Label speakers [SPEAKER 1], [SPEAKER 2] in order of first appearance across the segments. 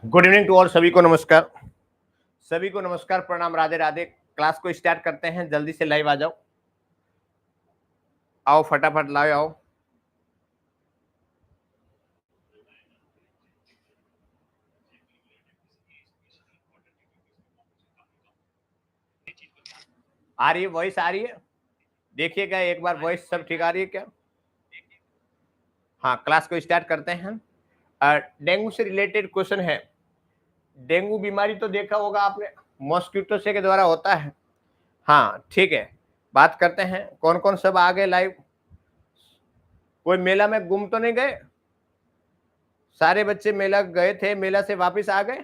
[SPEAKER 1] Good evening to all. सभी को नमस्कार, सभी को नमस्कार, प्रणाम, राधे राधे। क्लास को स्टार्ट करते हैं। जल्दी से लाइव आ जाओ, आओ फटाफट लाइव आओ। आ रही है वॉइस, आ रही है? देखिएगा एक बार वॉइस सब ठीक आ रही है क्या? हाँ, क्लास को स्टार्ट करते हैं। डेंगू से रिलेटेड क्वेश्चन है। डेंगू बीमारी तो देखा होगा आपने, मॉस्किटो से के द्वारा होता है। हाँ ठीक है, बात करते हैं। कौन कौन सब आ गए लाइव? कोई मेला में गुम तो नहीं गए? सारे बच्चे मेला गए थे, मेला से वापस आ गए?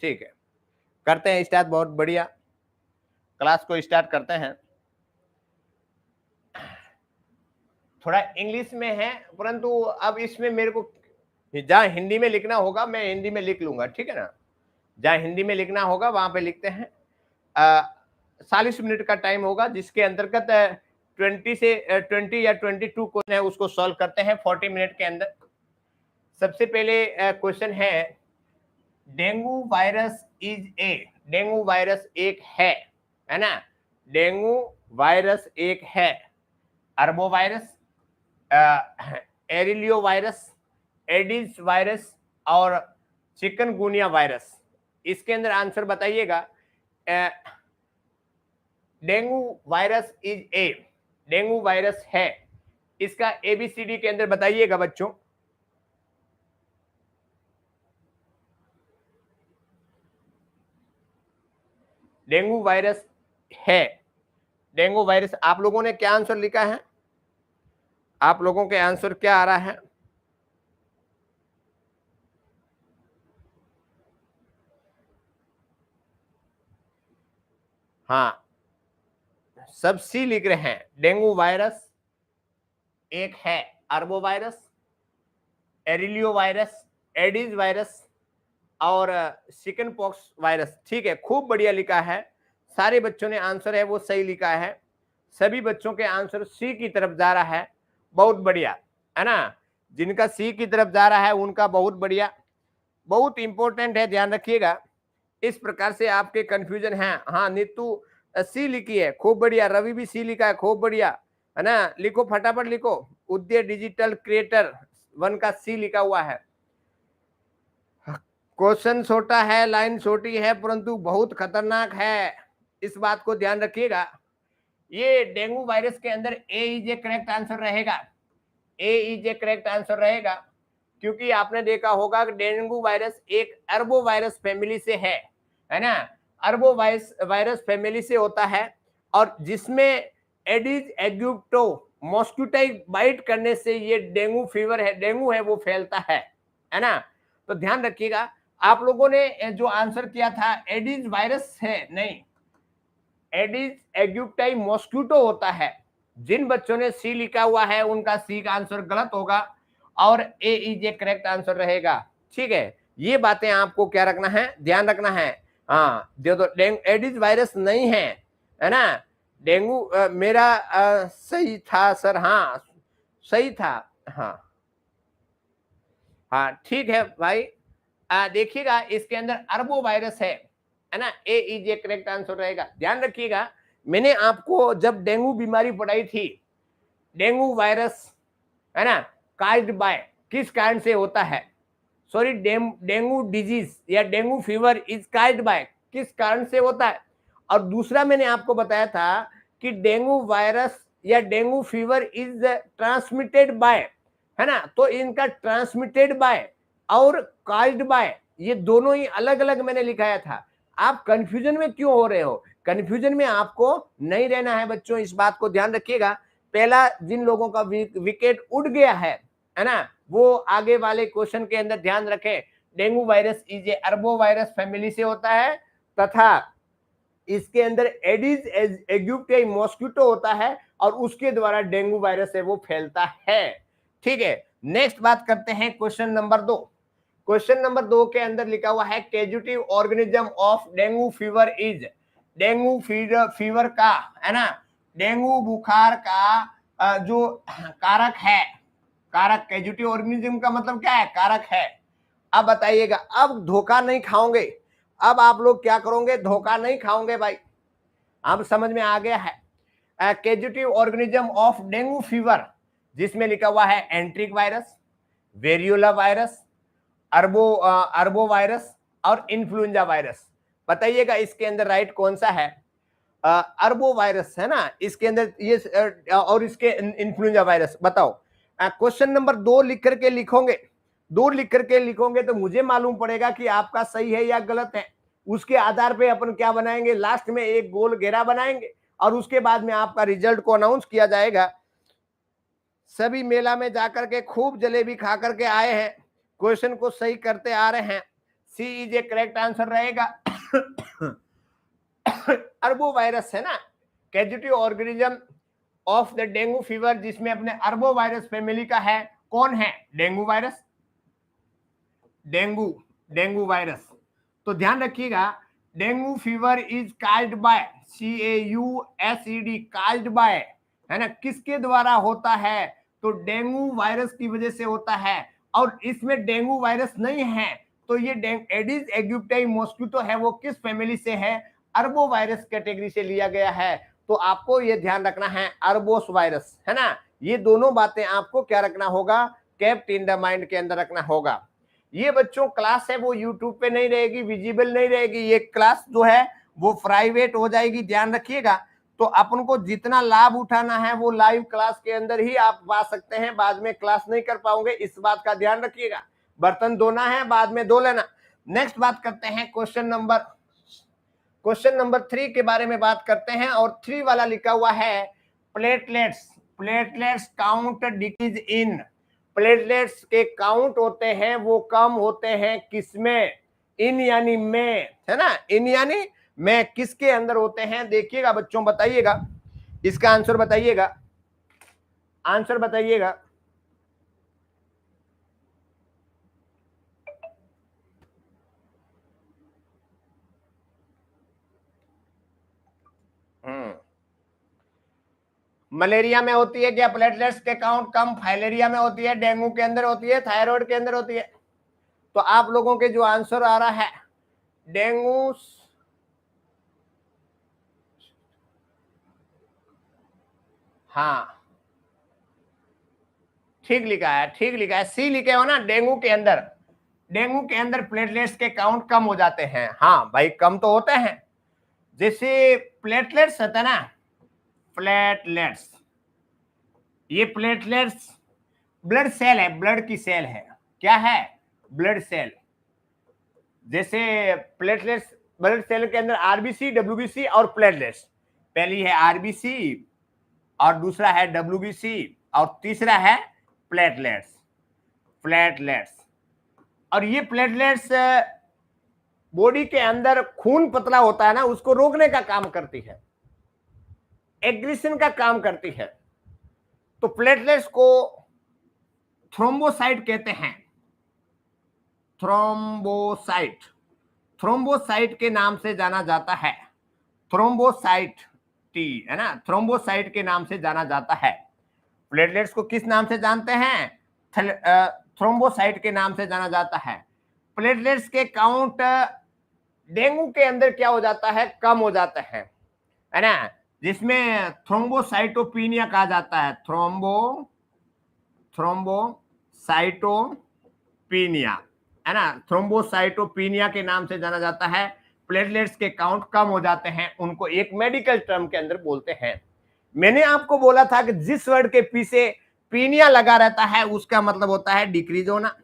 [SPEAKER 1] ठीक है, करते हैं स्टार्ट। बहुत बढ़िया, क्लास को स्टार्ट करते हैं। थोड़ा इंग्लिश में है, परंतु अब इसमें मेरे को जहाँ हिंदी में लिखना होगा मैं हिंदी में लिख लूंगा, ठीक है ना? जहाँ हिंदी में लिखना होगा वहां पे लिखते हैं। 40 मिनट का टाइम होगा, जिसके अंतर्गत 20 या 22 क्वेश्चन है, उसको सॉल्व करते हैं 40 मिनट के अंदर। सबसे पहले क्वेश्चन है, dengue virus is a. Dengue virus एक है ना? डेंगू वायरस एक है। अरबो वायरस, एरिलियो वायरस, एडिस वायरस और चिकनगुनिया वायरस। इसके अंदर आंसर बताइएगा। Dengue virus is a, dengue virus है, इसका एबीसीडी के अंदर बताइएगा बच्चों। डेंगू वायरस है, डेंगू वायरस। आप लोगों ने क्या आंसर लिखा है? आप लोगों के आंसर क्या आ रहा है? हाँ, सब सी लिख रहे हैं। डेंगू वायरस एक है, अरबो वायरस, एरिलियो वायरस, एडिस वायरस और चिकन पॉक्स वायरस। ठीक है, खूब बढ़िया लिखा है। सारे बच्चों ने आंसर है वो सही लिखा है। सभी बच्चों के आंसर सी की तरफ जा रहा है। बहुत बढ़िया, है ना? जिनका सी की तरफ जा रहा है उनका बहुत बढ़िया, बहुत इंपॉर्टेंट है, ध्यान रखिएगा। इस प्रकार से आपके कंफ्यूजन है। हाँ, नीतू सी लिखी है, खूब बढ़िया। रवि भी सी लिखा है, खूब बढ़िया, है ना? लिखो, फटाफट लिखो। उदय डिजिटल क्रिएटर 1 का सी लिखा हुआ है। क्वेश्चन छोटा है, लाइन छोटी है, परंतु बहुत खतरनाक है, इस बात को ध्यान रखिएगा। ये डेंगू वायरस के अंदर ए इज ए करेक्ट आंसर रहेगा। ए इज ए करेक्ट आंसर रहेगा, क्योंकि आपने देखा होगा कि डेंगू वायरस एक अरबो वायरस फैमिली से है ना? अरबो वायरस फैमिली से होता है, और जिसमें एडिस एग्यूप्टो मॉस्किटो बाइट करने से ये डेंगू फीवर है, डेंगू है वो फैलता है ना? तो ध्यान रखिएगा। आप लोगों ने जो आंसर किया था एडिस वायरस है, नहीं, एडिस एग्यूप्टाई मॉस्किटो होता है। जिन बच्चों ने सी लिखा हुआ है उनका सी का आंसर गलत होगा और ए इज ए करेक्ट आंसर रहेगा। ठीक है, ये बातें आपको क्या रखना है, ध्यान रखना है। हाँ, जो तो एडिस वायरस नहीं है ना? डेंगू मेरा सही था सर। हाँ सही था। हाँ हाँ ठीक है भाई। देखिएगा इसके अंदर अरबो वायरस है ना? ए इज ए करेक्ट आंसर रहेगा। ध्यान रखिएगा, मैंने आपको जब डेंगू बीमारी पढ़ाई थी, डेंगू वायरस है ना, काज्ड बाय, किस कारण से होता है? सॉरी, डेंगू डिजीज या dengue fever is caused by, किस कारण से होता है? और दूसरा मैंने आपको बताया था कि डेंगू वायरस या dengue fever is transmitted by, है ना? तो इनका ट्रांसमिटेड बाय और काज्ड बाय, ये दोनों ही अलग अलग मैंने लिखाया था। आप कंफ्यूजन में क्यों हो रहे हो? कंफ्यूजन में आपको नहीं रहना है बच्चों, इस बात को ध्यान रखिएगा। पहला, जिन लोगों का विकेट उड़ गया है ना, वो आगे वाले क्वेश्चन के अंदर ध्यान रखें। डेंगू वायरस इज ए अरबो वायरस फैमिली से होता है, तथा इसके अंदर एडिस एग्यूप्टियाई मॉस्किटो होता है और उसके द्वारा डेंगू वायरस है वो फैलता है। ठीक है, नेक्स्ट बात करते हैं क्वेश्चन नंबर 2। क्वेश्चन नंबर 2 के अंदर लिखा हुआ है कैजुटिव organism of dengue fever is. Dengue fever का, है ना, डेंगू बुखार का जो कारक है, कारक, कैजुटिव ऑर्गेनिज्म का मतलब क्या है? कारक है। अब बताइएगा, अब धोखा नहीं खाओगे, अब आप लोग क्या करोगे, धोखा नहीं खाओगे भाई। अब समझ में आ गया है। कैजुटिव ऑर्गेनिज्म ऑफ डेंगू फीवर, जिसमें लिखा हुआ है एंट्रिक वायरस, वेरियोला वायरस, अरबो वायरस और इन्फ्लुएंजा वायरस। बताइएगा इसके अंदर राइट कौन सा है? अरबो वायरस है ना इसके अंदर, ये और इसके इन्फ्लुएंजा वायरस। बताओ, क्वेश्चन नंबर 2 लिख करके लिखोगे, 2 लिख करके लिखोगे तो मुझे मालूम पड़ेगा कि आपका सही है या गलत है। उसके आधार पे अपन क्या बनाएंगे, लास्ट में एक गोल घेरा बनाएंगे और उसके बाद में आपका रिजल्ट को अनाउंस किया जाएगा। सभी मेला में जाकर के खूब जलेबी खा करके आए हैं, क्वेश्चन को सही करते आ रहे हैं। सी इज ए करेक्ट आंसर रहेगा। अरबो वायरस है ना, कैजुटिव organism of the dengue fever, जिसमें अपने अरबो वायरस फैमिली का है। कौन है? Dengue virus, dengue virus. तो ध्यान रखिएगा, dengue fever is caused by, CAUSED, caused by, है ना, किसके द्वारा होता है? तो डेंगू वायरस की वजह से होता है। और इसमें डेंगू वायरस नहीं है, तो ये एडिस एग्जिप्टाई मॉस्किटो है, वो किस फैमिली से है? अरबो वायरस कैटेगरी से लिया गया है। तो आपको ये ध्यान रखना है, अरबोस वायरस, है ना। ये दोनों बातें आपको क्या रखना होगा, केप्ट इन द माइंड के अंदर रखना होगा। ये बच्चों क्लास है वो यूट्यूब पे नहीं रहेगी, विजिबल नहीं रहेगी, ये क्लास जो है वो प्राइवेट हो जाएगी, ध्यान रखिएगा। तो अपन को जितना लाभ उठाना है वो लाइव क्लास के अंदर ही आप पा सकते हैं, बाद में क्लास नहीं कर पाओगे, इस बात का ध्यान रखिएगा। बर्तन धोना है, बाद में धो लेना। नेक्स्ट बात करते हैं क्वेश्चन नंबर 3 के बारे में बात करते हैं, और 3 वाला लिखा हुआ है platelets count decrease in. Platelets के काउंट होते हैं वो कम होते हैं किसमें? इन यानी में, है ना, इन यानी में, किसके अंदर होते हैं? देखिएगा बच्चों, बताइएगा इसका आंसर, बताइएगा आंसर बताइएगा। मलेरिया में होती है क्या प्लेटलेट्स के काउंट कम? फाइलेरिया में होती है, डेंगू के अंदर होती है, थायराइड के अंदर होती है। तो आप लोगों के जो आंसर आ रहा है डेंगू, हाँ ठीक लिखा है, ठीक लिखा है, सी लिखे हो ना। डेंगू के अंदर प्लेटलेट्स के काउंट कम हो जाते हैं। हाँ भाई, कम तो होते हैं। जैसे प्लेटलेट्स होता है ना, प्लेटलेट्स, ये प्लेटलेट्स ब्लड सेल है, ब्लड की सेल है। क्या है? Blood cell. जैसे प्लेटलेट्स, ब्लड सेल के अंदर आरबीसी, डब्ल्यूबीसी और प्लेटलेट्स। पहली है आरबीसी और दूसरा है डब्ल्यूबीसी और तीसरा है प्लेटलेट्स। और ये प्लेटलेट्स बॉडी के अंदर खून पतला होता है ना, उसको रोकने का काम करती है, एग्रेशन का काम करती है। तो प्लेटलेट्स को थ्रोम्बोसाइट कहते हैं, थ्रोम्बोसाइट के नाम से जाना जाता है। थ्रोम्बोसाइट टी, है ना, थ्रोम्बोसाइट के नाम से जाना जाता है। प्लेटलेट्स को किस नाम से जानते हैं? थ्रोम्बोसाइट के नाम से जाना जाता है। प्लेटलेट्स के काउंट डेंगू के अंदर क्या हो जाता है? कम हो जाता है ना, जिसमें थ्रोम्बोसाइटोपिनिया कहा जाता है। थ्रोम्बोसाइटोपिनिया, है ना, थ्रोम्बोसाइटोपिनिया के नाम से जाना जाता है। प्लेटलेट्स के काउंट कम हो जाते हैं, उनको एक मेडिकल टर्म के अंदर बोलते हैं। मैंने आपको बोला था कि जिस वर्ड के पीछे पीनिया लगा रहता है उसका मतलब होता है डिक्रीज होना,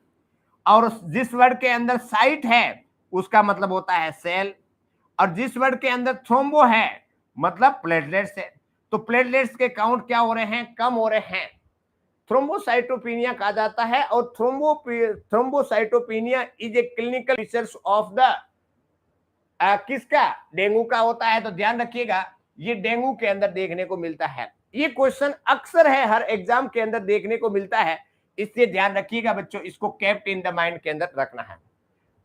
[SPEAKER 1] और जिस वर्ड के अंदर साइट है उसका मतलब होता है सेल, और जिस वर्ड के अंदर थ्रोम्बो है मतलब प्लेटलेट्स है। तो प्लेटलेट्स के काउंट क्या हो रहे हैं? कम हो रहे हैं। थ्रोम्बोसाइटोपिनिया कहा जाता है, और thrombocytopenia is a clinical features of the किसका? डेंगू का होता है। तो ध्यान रखिएगा, ये डेंगू के अंदर देखने को मिलता है। ये क्वेश्चन अक्सर है, हर एग्जाम के अंदर देखने को मिलता है, इसलिए ध्यान रखिएगा बच्चों, इसको केप्ट इन द माइंड के अंदर रखना है।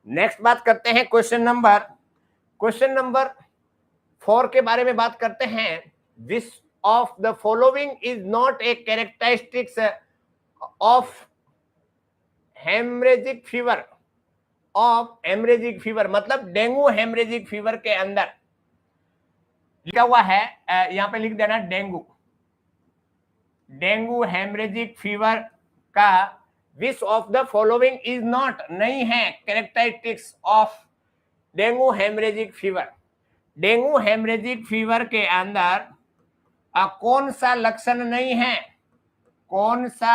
[SPEAKER 1] नेक्स्ट बात करते हैं क्वेश्चन नंबर 4 के बारे में बात करते हैं। विच of the following is not a characteristics of haemorrhagic fever? Of haemorrhagic fever, मतलब डेंगू हेमरेजिक फीवर के अंदर लिखा हुआ है, यहां पे लिख देना डेंगू, डेंगू हेमरेजिक फीवर का विच of the following is not, नहीं है characteristics of dengue haemorrhagic fever. Dengue haemorrhagic fever के अंदर कौन सा लक्षण नहीं है, कौन सा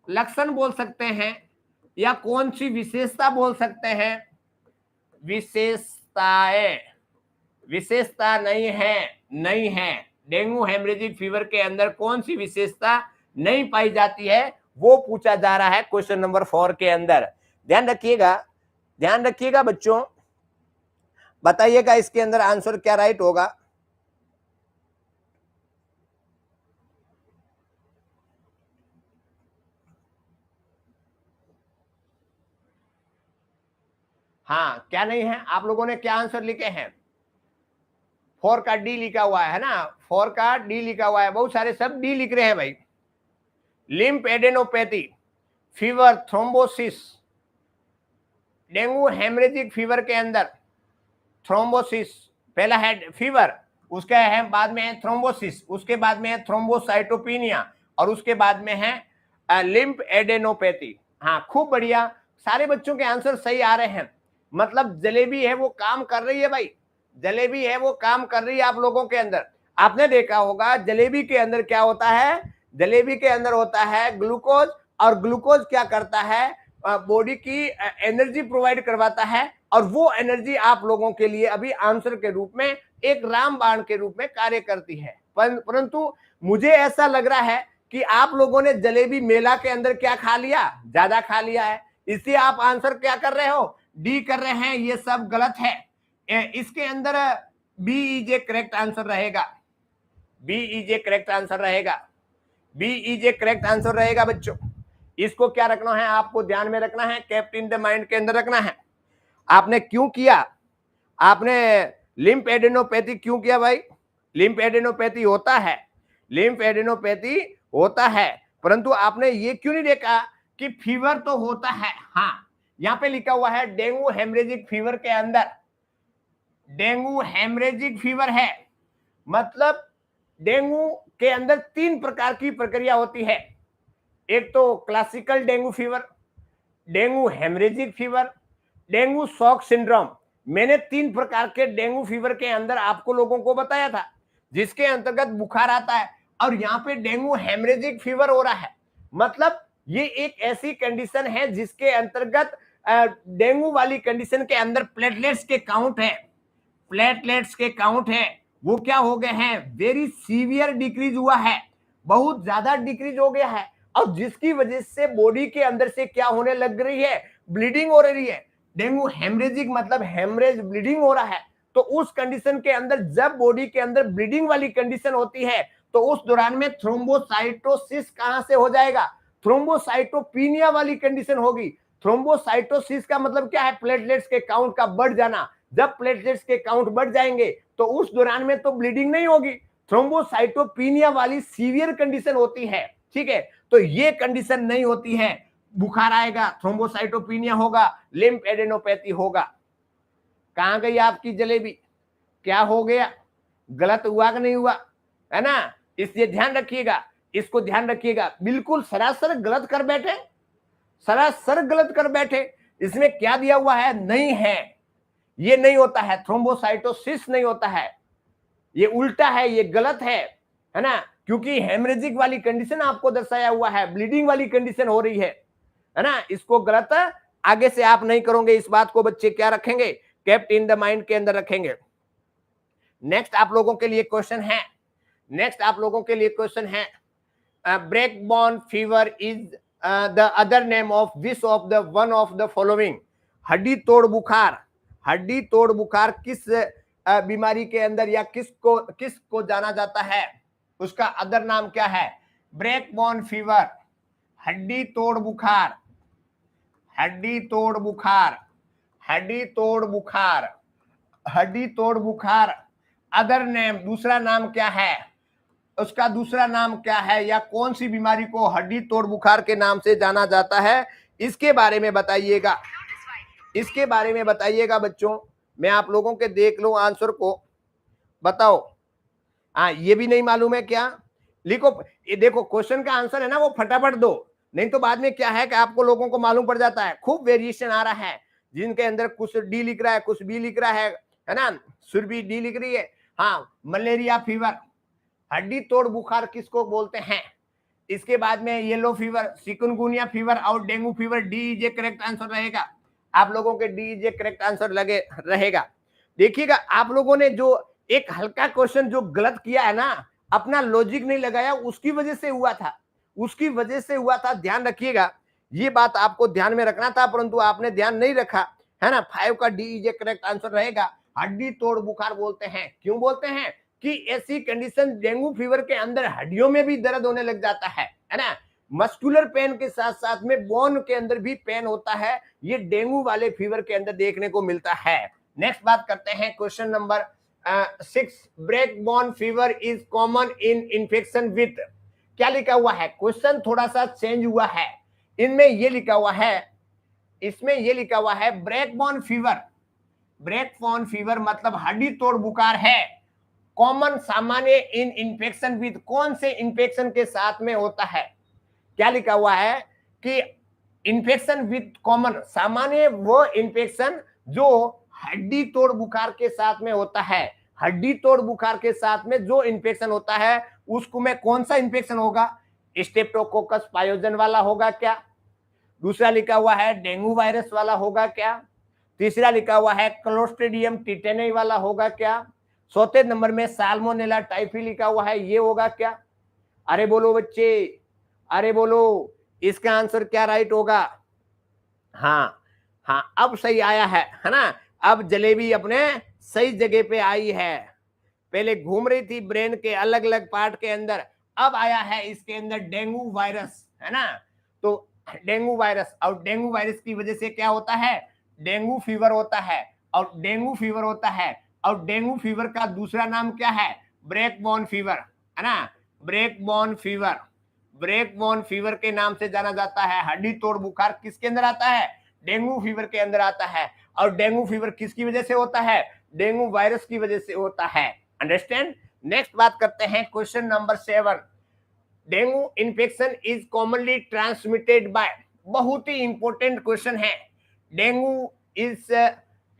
[SPEAKER 1] लक्षण बोल सकते हैं या कौन सी विशेषता बोल सकते हैं, विशेषताएं, विशेषता नहीं है, नहीं है। डेंगू हेमरेजिक फीवर के अंदर कौन सी विशेषता नहीं पाई जाती है, वो पूछा जा रहा है क्वेश्चन नंबर 4 के अंदर। ध्यान रखिएगा, ध्यान रखिएगा बच्चों, बताइएगा इसके अंदर आंसर क्या राइट होगा। हाँ, क्या नहीं है, आप लोगों ने क्या आंसर लिखे हैं, 4 का डी लिखा हुआ है ना, 4 का डी लिखा हुआ है, बहुत सारे सब डी लिख रहे हैं भाई। Lymph adenopathy, fever, thrombosis, dengue haemorrhagic fever के अंदर थ्रोम्बोसिस, पहला है फीवर, उसका है बाद में है थ्रोम्बोसिस, उसके बाद में है थ्रोम्बोसाइटोपिनिया, और उसके बाद में है लिम्फ एडेनोपैथी। हाँ, खूब बढ़िया, सारे बच्चों के आंसर सही आ रहे हैं, मतलब जलेबी है वो काम कर रही है भाई, जलेबी है वो काम कर रही है आप लोगों के अंदर। आपने देखा होगा जलेबी के अंदर क्या होता है, जलेबी के अंदर होता है ग्लूकोज, और ग्लूकोज क्या करता है, बॉडी की एनर्जी प्रोवाइड करवाता है, और वो एनर्जी आप लोगों के लिए अभी आंसर के रूप में एक रामबाण के रूप में कार्य करती है। परंतु मुझे ऐसा लग रहा है कि आप लोगों ने जलेबी मेला के अंदर क्या खा लिया, ज्यादा खा लिया है, इसलिए आप आंसर क्या कर रहे हो, डी कर रहे हैं, ये सब गलत है। इसके अंदर B is a correct answer रहेगा, B is a correct answer रहेगा, B is a correct answer रहेगा बच्चों। इसको क्या रखना है, आपको ध्यान में रखना है, केप्ट इन द माइंड के अंदर रखना है। आपने क्यों किया, आपने लिम्फ एडेनोपैथी क्यों किया भाई, लिम्फ एडेनोपैथी होता है, लिम्फ एडेनोपैथी होता है, परंतु आपने ये क्यों नहीं देखा कि फीवर तो होता है। हाँ, यहां पे लिखा हुआ है डेंगू हेमरेजिक फीवर के अंदर, डेंगू हेमरेजिक फीवर है, मतलब डेंगू के अंदर 3 प्रकार की प्रक्रिया होती है, एक तो classical dengue fever, dengue haemorrhagic fever, dengue shock syndrome. मैंने 3 प्रकार के डेंगू फीवर के अंदर आपको लोगों को बताया था, जिसके अंतर्गत बुखार आता है, और यहाँ पे डेंगू हेमरेजिक फीवर हो रहा है, मतलब ये एक ऐसी कंडीशन है जिसके अंतर्गत डेंगू वाली कंडीशन के अंदर प्लेटलेट्स के काउंट है, प्लेटलेट्स के काउंट है वो क्या हो गए हैं, वेरी सीवियर डिक्रीज हुआ है, बहुत ज्यादा डिक्रीज हो गया है, और जिसकी वजह से बॉडी के अंदर से क्या होने लग रही है, ब्लीडिंग हो रही है। डेंगू हेमरेजिक मतलब हेमरेज, ब्लीडिंग हो रहा है, तो उस कंडीशन के अंदर जब बॉडी के अंदर ब्लीडिंग वाली कंडीशन होती है, तो उस दौरान में थ्रोम्बोसाइटोसिस कहां से हो जाएगा, थ्रोम्बोसाइटोपिनिया वाली कंडीशन होगी। थ्रोम्बोसाइटोसिस का मतलब क्या है, प्लेटलेट्स के काउंट का बढ़ जाना, जब प्लेटलेट्स के काउंट बढ़ जाएंगे तो उस दौरान में तो ब्लीडिंग नहीं होगी, थ्रोम्बोसाइटोपिनिया वाली सीवियर कंडीशन होती है, ठीक है, तो ये कंडीशन नहीं होती है, बुखार आएगा, थ्रोम्बोसाइटोपिनिया होगा, लिम्फ एडेनोपैथी होगा। कहां गई आपकी जलेबी, क्या हो गया, गलत हुआ कि नहीं हुआ, है ना, इसलिए ध्यान रखिएगा, इसको ध्यान रखिएगा, बिल्कुल सरासर गलत कर बैठे, सरासर गलत कर बैठे। इसमें क्या दिया हुआ है, नहीं है, ये नहीं होता है, थ्रोम्बोसाइटोसिस नहीं होता है, ये उल्टा है, ये गलत है ना, क्योंकि हेमरेजिक वाली कंडीशन आपको दर्शाया हुआ है, ब्लीडिंग वाली कंडीशन हो रही है ना, इसको गलत आगे से आप नहीं करोगे, इस बात को बच्चे क्या रखेंगे, केप्ट इन द माइंड के अंदर रखेंगे। नेक्स्ट आप लोगों के लिए क्वेश्चन है, नेक्स्ट आप लोगों के लिए क्वेश्चन है, break bone fever is the other name of which of the one of the following, हड्डी तोड़ बुखार, हड्डी तोड़ बुखार किस बीमारी के अंदर या किसको जाना जाता है, उसका अदर नाम क्या है, ब्रेक बॉर्न फीवर, हड्डी तोड़ बुखार, हड्डी तोड़ बुखार, हड्डी तोड़ बुखार, हड्डी तोड़ बुखार, अदर नेम दूसरा नाम क्या है, उसका दूसरा नाम क्या है, या कौन सी बीमारी को हड्डी तोड़ बुखार के नाम से जाना जाता है, इसके बारे में बताइएगा, इसके बारे में बताइएगा बच्चों। मैं आप लोगों के देख लो आंसर को, बताओ। हाँ, ये भी नहीं मालूम है क्या? लिखो। ये देखो क्वेश्चन का आंसर है ना, वो फटाफट दो, नहीं तो बाद में क्या है कि आपको लोगों को मालूम पड़ जाता है। खूब वेरिएशन आ रहा है, जिनके अंदर कुछ डी लिख रहा है, कुछ बी लिख रहा है ना। सुरभि डी लिख रही है। हाँ, मलेरिया फीवर, हड्डी तोड़ बुखार किसको बोलते हैं? इसके बाद में येलो फीवर, चिकनगुनिया फीवर और dengue fever. D is a correct answer रहेगा। आप लोगों के D is a correct answer लगे रहेगा। देखिएगा, आप लोगों ने जो एक हल्का क्वेश्चन जो गलत किया है ना, अपना लॉजिक नहीं लगाया, उसकी वजह से हुआ था, उसकी वजह से हुआ था। ध्यान रखिएगा, ये बात आपको ध्यान में रखना था, परंतु आपने ध्यान नहीं रखा, है ना। 5 का D is a correct answer रहेगा। हड्डी तोड़ बुखार बोलते हैं, क्यों बोलते हैं? कि ऐसी कंडीशन डेंगू फीवर के अंदर हड्डियों में भी दर्द होने लग जाता है ना। मस्कुलर पेन के साथ साथ में बोन के अंदर भी पेन होता है। ये डेंगू वाले फीवर के अंदर देखने को मिलता है। नेक्स्ट बात करते हैं, question number 6। Break bone fever is common in infection with. क्या लिखा हुआ है? क्वेश्चन थोड़ा सा चेंज हुआ है। इनमें ये लिखा हुआ है, इसमें ये लिखा हुआ है break bone fever. Break bone fever मतलब हड्डी तोड़ बुखार है, कॉमन सामान्य इन इन्फेक्शन विद। कौन से इन्फेक्शन के साथ में होता है? क्या लिखा हुआ है कि इन्फेक्शन विद कॉमन, सामान्य वो इन्फेक्शन जो हड्डी तोड़ बुखार के साथ में होता है। हड्डी तोड़ बुखार के साथ में जो इन्फेक्शन होता है उसको में कौन सा इन्फेक्शन होगा? स्टेप्टोकोकस पायोजन वाला होगा क्या? दूसरा लिखा हुआ है डेंगू वायरस वाला होगा क्या? तीसरा लिखा हुआ है क्लोस्ट्रिडियम टिटेनी वाला होगा क्या? चौथे नंबर में साल्मोनेला टाइफी लिखा हुआ है, ये होगा क्या? अरे बोलो बच्चे, अरे बोलो, इसका आंसर क्या राइट होगा? हाँ हाँ, अब सही आया है ना। अब जलेबी अपने सही जगह पे आई है। पहले घूम रही थी ब्रेन के अलग अलग पार्ट के अंदर, अब आया है इसके अंदर डेंगू वायरस, है ना। तो डेंगू वायरस, और डेंगू वायरस की वजह से क्या होता है? डेंगू फीवर होता है, और डेंगू फीवर होता है, और डेंगू फीवर का दूसरा नाम क्या है? ब्रेक बोन फीवर, है ना। Break bone fever, break bone fever के नाम से जाना जाता है। हड्डी तोड़ बुखार किसके अंदर आता है? डेंगू फीवर के अंदर आता है। और डेंगू फीवर किसकी वजह से होता है? डेंगू वायरस की वजह से होता है। अंडरस्टैंड? नेक्स्ट बात करते हैं, question number 7। Dengue infection is commonly transmitted by. बहुत ही इंपॉर्टेंट क्वेश्चन है। डेंगू इज,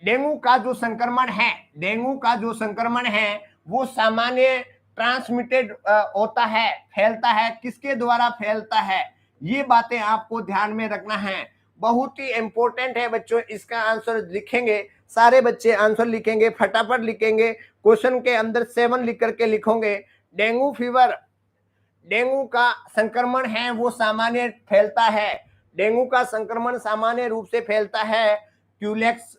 [SPEAKER 1] डेंगू का जो संक्रमण है, डेंगू का जो संक्रमण है वो सामान्य ट्रांसमिटेड होता है, फैलता है। किसके द्वारा फैलता है? ये बातें आपको ध्यान में रखना है, बहुत ही इंपॉर्टेंट है बच्चों। इसका आंसर लिखेंगे, सारे बच्चे आंसर लिखेंगे, फटाफट लिखेंगे। क्वेश्चन के अंदर 7 लिख करके लिखोगे। डेंगू फीवर, डेंगू का संक्रमण है वो सामान्य फैलता है। डेंगू का संक्रमण सामान्य रूप से फैलता है क्यूलेक्स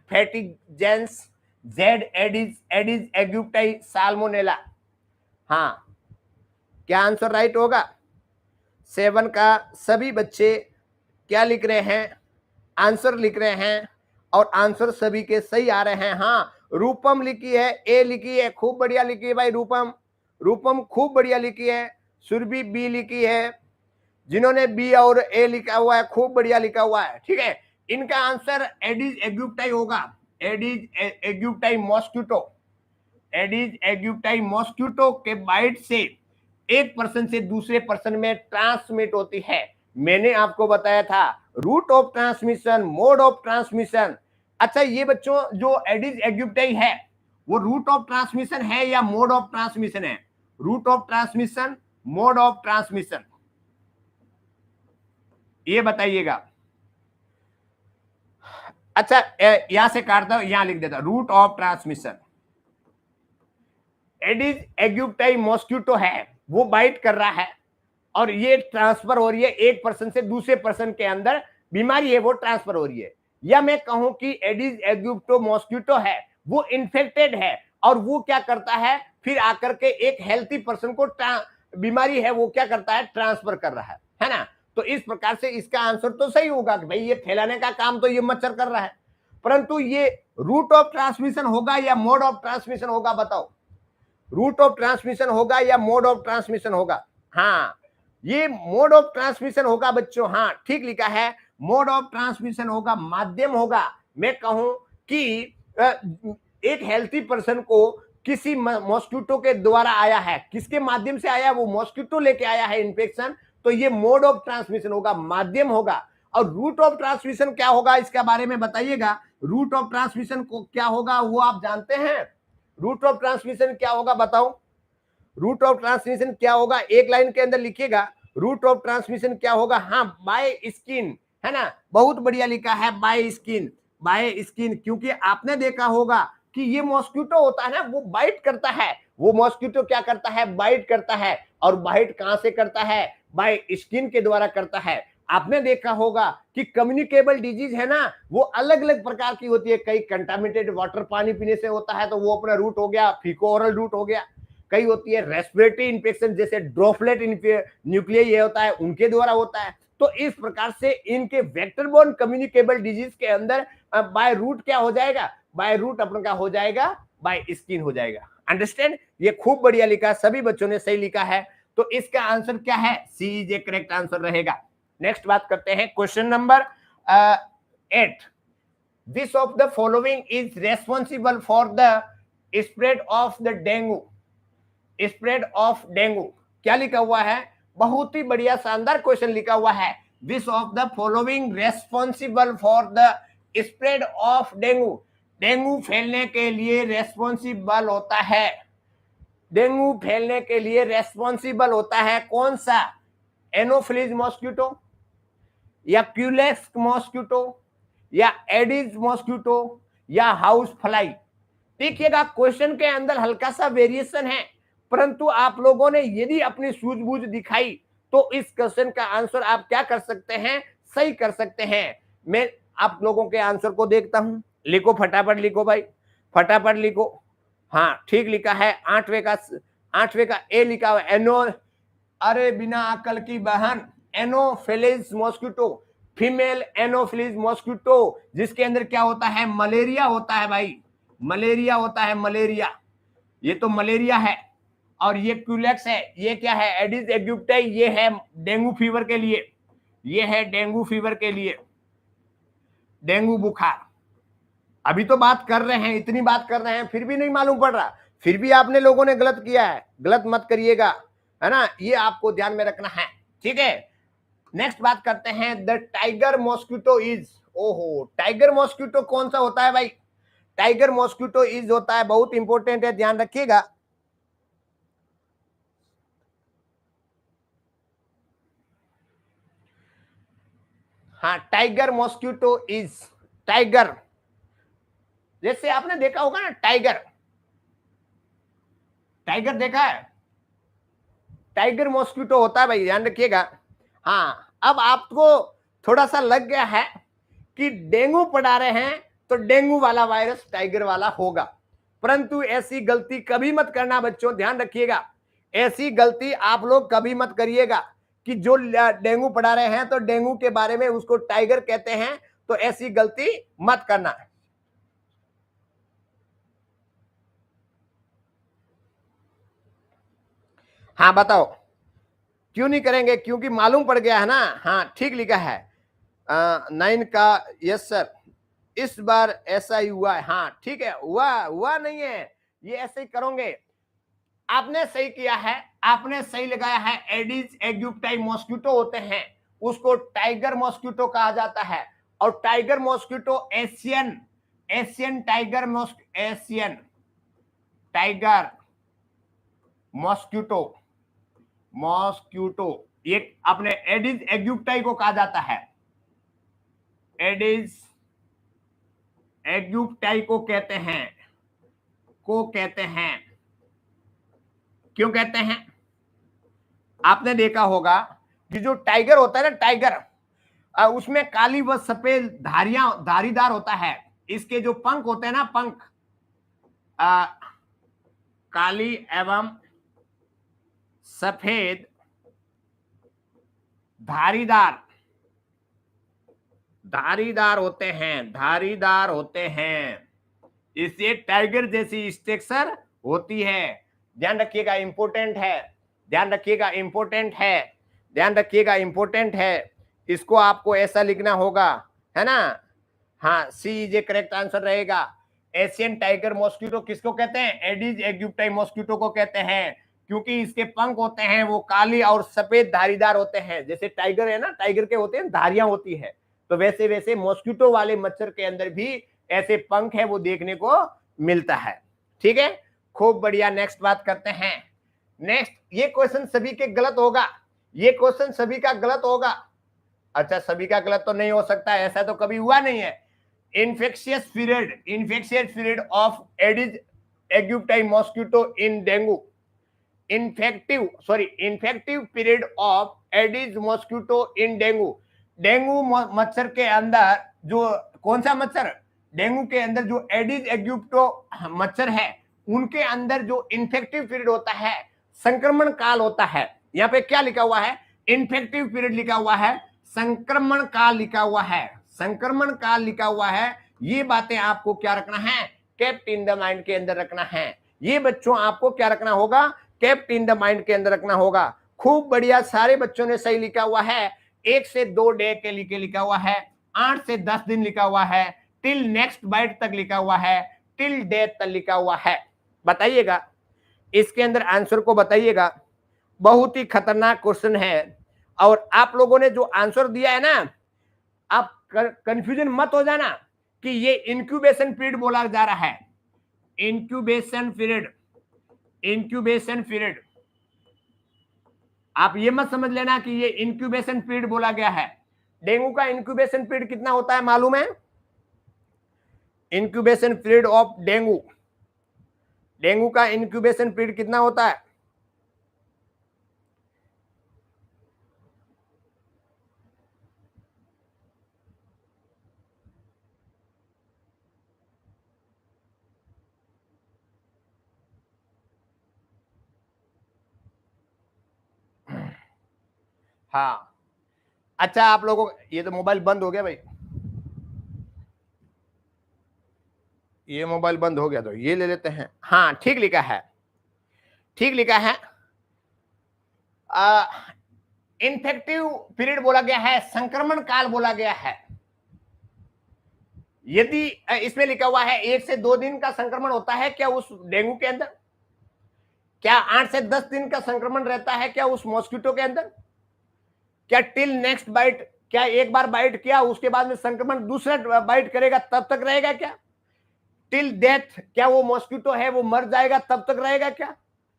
[SPEAKER 1] फैटिजेंस जेड एडिस एडिस एग्युप्टाई साल्मोनेला। हाँ, क्या आंसर राइट होगा? 7 का सभी बच्चे क्या लिख रहे हैं? आंसर लिख रहे हैं, और आंसर सभी के सही आ रहे हैं। हाँ, रूपम लिखी है, ए लिखी है, खूब बढ़िया लिखी है भाई रूपम, रूपम खूब बढ़िया लिखी है। सुरभि बी लिखी है, जिन्होंने बी और ए लिखा हुआ है खूब बढ़िया लिखा हुआ है, ठीक है। इनका आंसर एडिस एग्युप्टाई होगा। Aedes aegypti mosquito, Aedes aegypti mosquito के बाइट से एक पर्सन से दूसरे पर्सन में ट्रांसमिट होती है। मैंने आपको बताया था route of transmission, mode of transmission. अच्छा, ये बच्चों जो एडिस एग्युप्टाई है वो रूट ऑफ ट्रांसमिशन है या मोड ऑफ ट्रांसमिशन है? Route of transmission, mode of transmission, ये बताइएगा। अच्छा, यहां से काटता हूं, यहां लिख देता route of transmission. Aedes aegypti mosquito है, वो बाइट कर रहा है और ये ट्रांसफर हो रही है एक पर्सन से दूसरे पर्सन के अंदर, बीमारी है वो ट्रांसफर हो रही है। या मैं कहूं कि एडिस एग्युप्टो मॉस्किटो है वो इन्फेक्टेड है, और वो क्या करता है फिर आकर के एक हेल्थी पर्सन को बीमारी है वो क्या करता है? ट्रांसफर कर रहा है ना। तो इस प्रकार से इसका आंसर तो सही होगा कि भाई ये फैलाने का काम तो ये मच्छर कर रहा है, परंतु ये रूट ऑफ ट्रांसमिशन होगा या मोड ऑफ ट्रांसमिशन होगा? बताओ, रूट ऑफ ट्रांसमिशन होगा या मोड ऑफ ट्रांसमिशन होगा? हाँ, ये मोड ऑफ ट्रांसमिशन होगा बच्चों। हाँ, ठीक लिखा है, मोड ऑफ ट्रांसमिशन होगा, माध्यम होगा। मैं कहूं कि एक हेल्थी पर्सन को किसी मॉस्किटो के द्वारा आया है, किसके माध्यम से आया, वो मॉस्किटो लेके आया है इन्फेक्शन, तो ये मोड ऑफ ट्रांसमिशन होगा, माध्यम होगा। और रूट ऑफ ट्रांसमिशन क्या होगा, इसके बारे में बताइएगा। रूट ऑफ ट्रांसमिशन को क्या होगा वो आप जानते हैं? रूट ऑफ ट्रांसमिशन क्या होगा बताओ? रूट ऑफ ट्रांसमिशन क्या होगा, एक लाइन के अंदर लिखिएगा। रूट ऑफ ट्रांसमिशन क्या होगा? हाँ, बाय स्किन, है ना, बहुत बढ़िया लिखा है, बाय स्किन। बाय स्किन, क्योंकि आपने देखा होगा कि ये मॉस्किटो होता है ना, वो बाइट करता है। वो मॉस्किटो क्या करता है? बाइट करता है। और बाइट कहां से करता है? बाय स्किन के द्वारा करता है। आपने देखा होगा कि कम्युनिकेबल डिजीज है ना, वो अलग अलग प्रकार की होती है। कई कंटामिनेटेड वाटर पानी पीने से होता है, तो वो अपना रूट हो गया, फीको ओरल रूट हो गया। कई होती है रेस्पिरेटरी इन्फेक्शन, जैसे ड्रॉपलेट न्यूक्लिया ये होता है, उनके द्वारा होता है। तो इस प्रकार से इनके वेक्टर बोर्न कम्युनिकेबल डिजीज के अंदर बाय रूट क्या हो जाएगा? बाय रूट अपन का हो जाएगा, बाय स्किन हो जाएगा। अंडरस्टैंड? ये खूब बढ़िया लिखा, सभी बच्चों ने सही लिखा है। तो इसका आंसर क्या है? सी इज ए करेक्ट आंसर रहेगा। नेक्स्ट बात करते हैं, question number 8। Which of the following is responsible for the spread of the dengue? Spread of dengue क्या लिखा हुआ है? बहुत ही बढ़िया शानदार क्वेश्चन लिखा हुआ है। विच of the following responsible for the spread of dengue? Dengue फैलने के लिए रेस्पॉन्सिबल होता है, डेंगू फैलने के लिए रेस्पॉन्सिबल होता है कौन सा? एनोफिलीज मॉस्किटो, या क्यूलेक्स मॉस्किटो, या एडिस मॉस्किटो, या हाउस फ्लाई? देखिएगा क्वेश्चन के अंदर हल्का सा वेरिएशन है, परंतु आप लोगों ने यदि अपनी सूझबूझ दिखाई तो इस क्वेश्चन का आंसर आप क्या कर सकते हैं? सही कर सकते हैं। मैं आप लोगों के आंसर को देखता हूं, लिखो फटाफट लिखो भाई, फटाफट लिखो। हाँ ठीक लिखा है, 8वें का ए लिखा हुआ एनो, अरे बिना अकल की बहन, anopheles mosquito, female anopheles mosquito, जिसके अंदर क्या होता है? मलेरिया होता है भाई, मलेरिया होता है, मलेरिया। ये तो मलेरिया है। और ये क्यूलेक्स है, ये क्या है? एडिस एग्यूप्टाई, ये है डेंगू फीवर के लिए, ये है डेंगू फीवर के लिए, डेंगू बुखार। अभी तो बात कर रहे हैं, इतनी बात कर रहे हैं, फिर भी नहीं मालूम पड़ रहा, फिर भी आपने लोगों ने गलत किया है। गलत मत करिएगा, है ना, ये आपको ध्यान में रखना है, ठीक है। नेक्स्ट बात करते हैं, द टाइगर मॉस्किटो इज, ओहो, टाइगर मॉस्किटो कौन सा होता है भाई? टाइगर मॉस्किटो इज होता है, बहुत इंपॉर्टेंट है, ध्यान रखिएगा। हाँ, टाइगर मॉस्किटो इज, टाइगर, जैसे आपने देखा होगा ना, टाइगर, टाइगर देखा है, टाइगर मॉस्किटो होता है भाई, ध्यान रखिएगा। हाँ, अब आपको थोड़ा सा लग गया है कि डेंगू पढ़ा रहे हैं तो डेंगू वाला वायरस टाइगर वाला होगा, परंतु ऐसी गलती कभी मत करना बच्चों, ध्यान रखिएगा। ऐसी गलती आप लोग कभी मत करिएगा कि जो डेंगू पढ़ा रहे हैं तो डेंगू के बारे में उसको टाइगर कहते हैं, तो ऐसी गलती मत करना। हाँ बताओ, क्यों नहीं करेंगे? क्योंकि मालूम पड़ गया है ना। हाँ ठीक लिखा है, 9 का, यस सर, इस बार ऐसा ही हुआ है। हाँ ठीक है, हुआ नहीं है, ये ऐसे ही करोगे। आपने सही किया है, आपने सही लगाया है। एडिस एग्यूप्टाई मॉस्किटो होते हैं, उसको टाइगर मॉस्किटो कहा जाता है। और tiger mosquito Asian, Asian tiger Asian tiger mosquito, mosquito, ये अपने एडिस एग्यूप्टाई को कहा जाता है, एडिस एग्यूप्टाई को कहते हैं, क्यों कहते हैं? आपने देखा होगा कि जो टाइगर होता है ना, टाइगर, उसमें काली व सफेद धारीदार होता है। इसके जो पंख होते हैं ना, पंख काली एवं सफेद धारीदार होते हैं, इससे टाइगर जैसी स्ट्रक्चर होती है। ध्यान रखिएगा, इंपॉर्टेंट है, ध्यान रखिएगा, इंपॉर्टेंट है, ध्यान रखिएगा, इंपॉर्टेंट है। इसको आपको ऐसा लिखना होगा, है ना। हाँ, सी इज ए करेक्ट आंसर रहेगा। एशियन टाइगर मॉस्किटो किसको कहते हैं? एडिज एग्यूप्टाई मॉस्किटो को कहते हैं, क्योंकि इसके पंख होते हैं वो काली और सफेद धारीदार होते हैं। जैसे टाइगर है ना, टाइगर के होते हैं धारियां होती है, तो वैसे वैसे मॉस्किटो वाले मच्छर के अंदर भी ऐसे पंख है वो देखने को मिलता है। ठीक है, खूब बढ़िया। नेक्स्ट बात करते हैं। नेक्स्ट, ये क्वेश्चन सभी के गलत होगा, ये क्वेश्चन सभी का गलत होगा। अच्छा, सभी का गलत तो नहीं हो सकता, ऐसा तो कभी हुआ नहीं है। Infectious period of Aedes aegypti mosquito in dengue, infective period of Aedes mosquito in dengue. Dengue मच्छर के अंदर जो कौन सा मच्छर? डेंगू के अंदर जो एडिज एग्यूप्टो मच्छर है उनके अंदर जो इन्फेक्टिव पीरियड होता है, संक्रमण काल होता है। यहाँ पे क्या लिखा हुआ है? इन्फेक्टिव पीरियड लिखा हुआ है, संक्रमण काल लिखा हुआ है, संक्रमण काल लिखा हुआ है। ये बातें आपको क्या रखना है? केप्ट इन द माइंड के अंदर रखना है। ये बच्चों आपको क्या रखना होगा? केप्ट इन द माइंड के अंदर रखना होगा। खूब बढ़िया, सारे बच्चों ने सही लिखा हुआ है। 1 से 2 डे के लिए लिखा हुआ है, 8 से 10 दिन लिखा हुआ है, टिल नेक्स्ट बाइट तक लिखा हुआ है, टिल डेथ तक लिखा हुआ है। बताइएगा इसके अंदर आंसर को बताइएगा। बहुत ही खतरनाक क्वेश्चन है, और आप लोगों ने जो आंसर दिया है ना, आप कंफ्यूजन मत हो जाना कि ये इंक्यूबेशन पीरियड बोला जा रहा है। इंक्यूबेशन पीरियड आप ये मत समझ लेना कि ये इंक्यूबेशन पीरियड बोला गया है। डेंगू का इंक्यूबेशन पीरियड कितना होता है मालूम है? इंक्यूबेशन पीरियड ऑफ डेंगू का इंक्यूबेशन पीरियड कितना होता है? हाँ, अच्छा, आप लोगों, ये तो मोबाइल बंद हो गया भाई, ये मोबाइल बंद हो गया तो ये ले लेते हैं। हाँ, ठीक लिखा है, ठीक लिखा है। इन्फेक्टिव पीरियड बोला गया है, संक्रमण काल बोला गया है। यदि इसमें लिखा हुआ है 1 से 2 दिन का संक्रमण होता है क्या उस डेंगू के अंदर? क्या 8 से 10 दिन का संक्रमण रहता है क्या उस मॉस्किटो के अंदर? क्या टिल नेक्स्ट बाइट, क्या एक बार बाइट किया उसके बाद में संक्रमण दूसरा बाइट करेगा तब तक रहेगा क्या? टिल डेथ, क्या वो मॉस्किटो है वो मर जाएगा तब तक रहेगा क्या?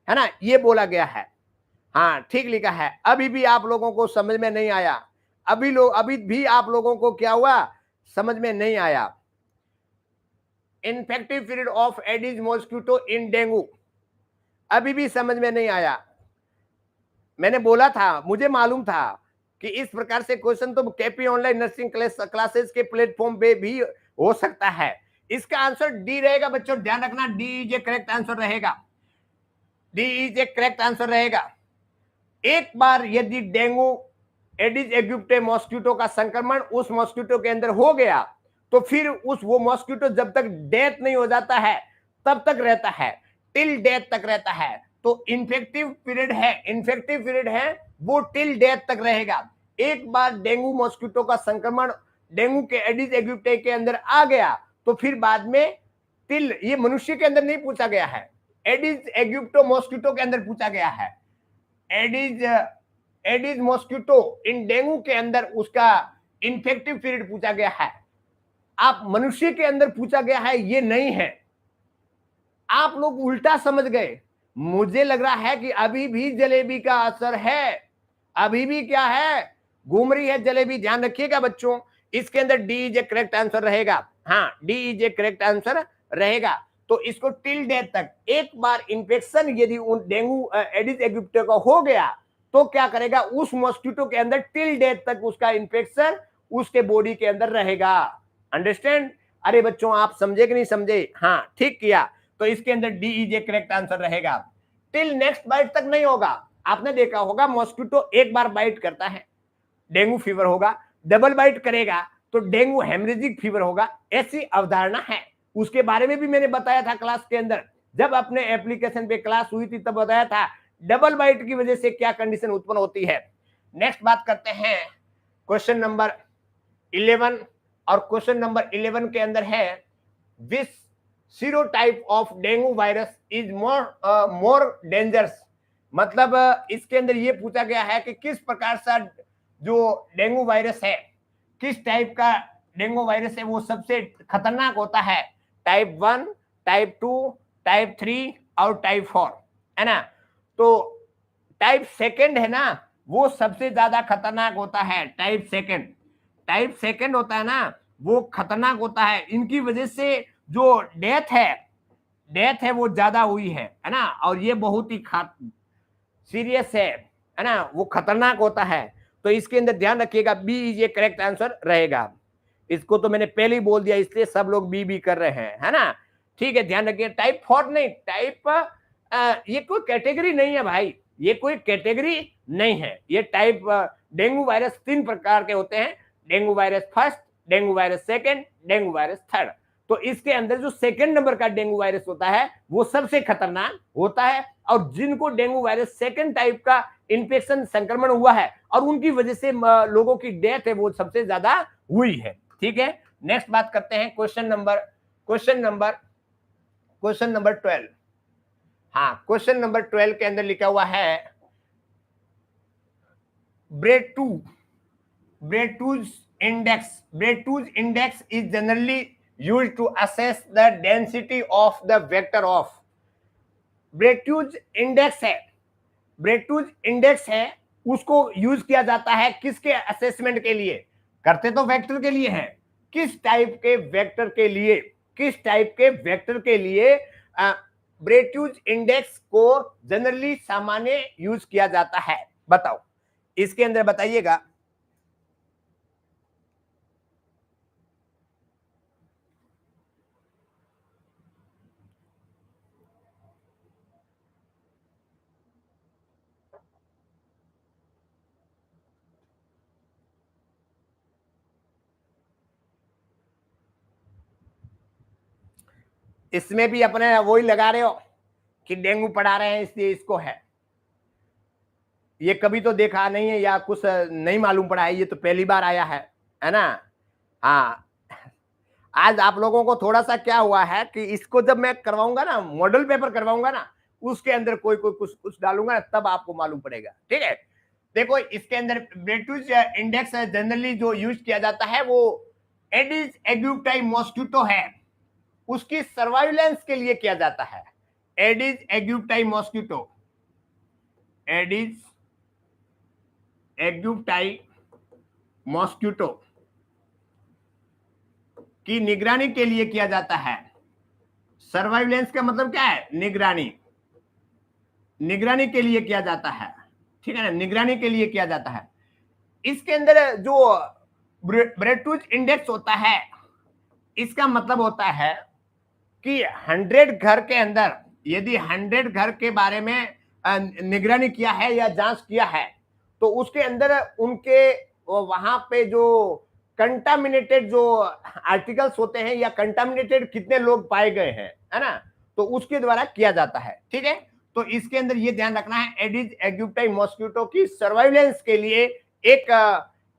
[SPEAKER 1] है ना, ये बोला गया है। हाँ, ठीक लिखा है। अभी भी आप लोगों को समझ में नहीं आया, अभी भी आप लोगों को क्या हुआ? समझ में नहीं आया। Infective period of Aedes mosquito in dengue, अभी भी समझ में नहीं आया। मैंने बोला था, मुझे मालूम था कि इस प्रकार से क्वेश्चन तो केपी ऑनलाइन नर्सिंग क्लासेस के प्लेटफॉर्म पे भी हो सकता है। इसका आंसर डी रहेगा बच्चों, ध्यान रखना, D is a correct answer रहेगा, D is a correct answer रहेगा। एक बार यदि डेंगू एडिज एग्यूप्टे मॉस्किटो का संक्रमण उस मॉस्किटो के अंदर हो गया तो फिर वो मॉस्किटो जब तक डेथ नहीं हो जाता है तब तक रहता है, टिल डेथ तक रहता है। तो इन्फेक्टिव पीरियड है वो टिल डेथ तक रहेगा। एक बार डेंगू मॉस्किटो का संक्रमण डेंगू के एडिज एग्यूप्टे के अंदर आ गया तो फिर बाद में टिल, ये मनुष्य के अंदर नहीं पूछा गया है, एडिज एग्यूप्टो मॉस्किटो के अंदर पूछा गया है। एडिज मॉस्किटो इन डेंगू के अंदर उसका इन्फेक्टिव पीरियड पूछा गया है। आप मनुष्य के अंदर पूछा गया है ये नहीं है, आप लोग उल्टा समझ गए। मुझे लग रहा है कि अभी भी जलेबी का असर है, अभी भी क्या है, घूम रही है जलेबी। ध्यान रखिएगा बच्चों, इसके अंदर D is a correct answer रहेगा। हाँ, D is a correct answer रहेगा। तो इसको टिल डेथ तक, एक बार इंफेक्शन यदि उन डेंगू एडिज एग्यूप्टे का हो गया तो क्या करेगा, उस मॉस्किटो के अंदर टिल डेथ तक उसका इंफेक्शन उसके बॉडी के अंदर रहेगा। अंडरस्टैंड? अरे बच्चों, आप समझे कि नहीं समझे? हाँ, ठीक किया। तो इसके अंदर D is a correct answer रहेगा। टिल नेक्स्ट बाइट तक नहीं होगा। आपने देखा होगा मॉस्किटो एक बार बाइट करता है, डेंगू फीवर होगा, डबल बाइट करेगा तो डेंगू हेमरेजिक फीवर होगा, ऐसी अवधारणा है। उसके बारे में भी मैंने बताया था क्लास के अंदर, जब अपने एप्लीकेशन पे क्लास हुई थी तब बताया था डबल बाइट की वजह से क्या कंडीशन उत्पन्न होती है। नेक्स्ट बात करते हैं, क्वेश्चन नंबर 11, और क्वेश्चन नंबर 11 के अंदर है which serotype of dengue virus is more dangerous. मतलब इसके अंदर ये पूछा गया है कि किस प्रकार सा जो डेंगू वायरस है, किस टाइप का डेंगू वायरस है वो सबसे खतरनाक होता है। टाइप 1, टाइप 2, टाइप 3 और टाइप 4, है ना। तो टाइप सेकंड है ना, वो सबसे ज्यादा खतरनाक होता है। टाइप सेकंड, टाइप सेकंड होता है ना, वो खतरनाक होता है। इनकी वजह से जो डेथ है वो ज्यादा हुई है ना, और ये बहुत ही सीरियस है ना, वो खतरनाक होता है। तो इसके अंदर ध्यान रखिएगा, बी इज ये करेक्ट आंसर रहेगा। इसको तो मैंने पहले ही बोल दिया, इसलिए सब लोग बी कर रहे हैं, है ना। ठीक है, ध्यान रखिए। टाइप 4 नहीं, टाइप ये कोई कैटेगरी नहीं है भाई, ये कोई कैटेगरी नहीं है। ये टाइप डेंगू वायरस 3 प्रकार के होते हैं। Dengue virus first, dengue virus second, dengue virus third. तो इसके अंदर जो सेकंड नंबर का डेंगू वायरस होता है वो सबसे खतरनाक होता है। और जिनको डेंगू वायरस सेकंड टाइप का इन्फेक्शन संक्रमण हुआ है और उनकी वजह से लोगों की डेथ है वो सबसे ज्यादा हुई है। ठीक है, नेक्स्ट बात करते हैं क्वेश्चन नंबर 12। हाँ, क्वेश्चन नंबर 12 के अंदर लिखा हुआ है Breteu's index is generally used to assess the density of the vector of। Breteu's index है, उसको यूज किया जाता है किसके असेसमेंट के लिए? करते तो वेक्टर के लिए है। किस टाइप के वेक्टर के लिए? किस टाइप के वेक्टर के लिए ब्रेट्यूज इंडेक्स को जनरली सामान्य यूज किया जाता है? बताओ, इसके अंदर बताइएगा। इसमें भी अपने वही लगा रहे हो कि डेंगू पढ़ा रहे हैं इसलिए इसको है। ये कभी तो देखा नहीं है या कुछ नहीं मालूम पड़ा है, ये तो पहली बार आया है ना। हाँ, आज आप लोगों को थोड़ा सा क्या हुआ है कि इसको जब मैं करवाऊंगा ना, मॉडल पेपर करवाऊंगा ना, उसके अंदर कोई कोई कुछ कुछ डालूंगा ना, तब आपको मालूम पड़ेगा। ठीक है, देखो इसके अंदर ब्रेट्यूज इंडेक्स जनरली जो यूज किया जाता है वो एडिस एग्यूप्टाई मॉस्किटो है, उसकी सर्वाइलेंस के लिए किया जाता है। एडिस एग्यूप्टाई मॉस्किटो, एडिस एग्यूप्टाई मॉस्किटो की निगरानी के लिए किया जाता है। सर्वाइलेंस का मतलब क्या है? निगरानी, निगरानी के लिए किया जाता है। ठीक है ना, निगरानी के लिए किया जाता है। इसके अंदर जो ब्रेट्यूज इंडेक्स होता है, इसका मतलब होता है कि 100 घर के अंदर यदि 100 घर के बारे में निगरानी किया है या जांच किया है, तो उसके अंदर उनके वहां पे जो कंटामिनेटेड जो आर्टिकल्स होते हैं या कंटामिनेटेड कितने लोग पाए गए हैं, है ना, तो उसके द्वारा किया जाता है। ठीक है, तो इसके अंदर ये ध्यान रखना है, एडिस एग्यूप्टाई मॉस्किटो की सर्वाइलेंस के लिए एक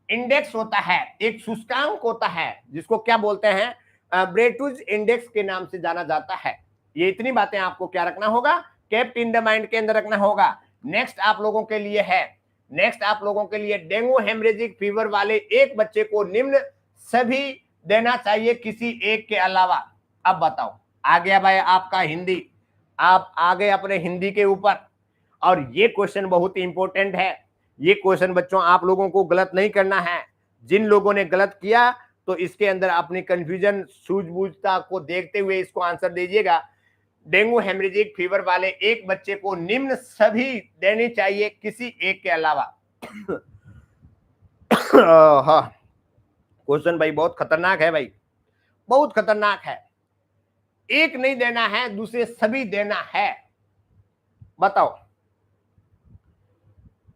[SPEAKER 1] इंडेक्स होता है, एक सूचकांक होता है, जिसको क्या बोलते हैं? ब्रेट्यूज इंडेक्स के नाम से जाना जाता है। ये इतनी बातें आपको क्या रखना होगा? केप्ट इन द माइंड के अंदर रखना होगा। नेक्स्ट आप लोगों के लिए है, नेक्स्ट आप लोगों के लिए डेंगू हेमरेजिक फीवर वाले एक बच्चे को निम्न सभी देना चाहिए किसी एक के अलावा। अब बताओ, आ गया भाई आपका हिंदी, आप आ गए अपने हिंदी के ऊपर। और ये क्वेश्चन बहुत ही इंपॉर्टेंट है। ये क्वेश्चन बच्चों आप लोगों को गलत नहीं करना है। जिन लोगों ने गलत किया तो इसके अंदर अपनी कंफ्यूजन सूझबूझता को देखते हुए इसको आंसर दीजिएगा। डेंगू हेमरेजिक फीवर वाले एक बच्चे को निम्न सभी देनी चाहिए किसी एक के अलावा। हाँ, क्वेश्चन भाई बहुत खतरनाक है भाई, बहुत खतरनाक है। एक नहीं देना है, दूसरे सभी देना है। बताओ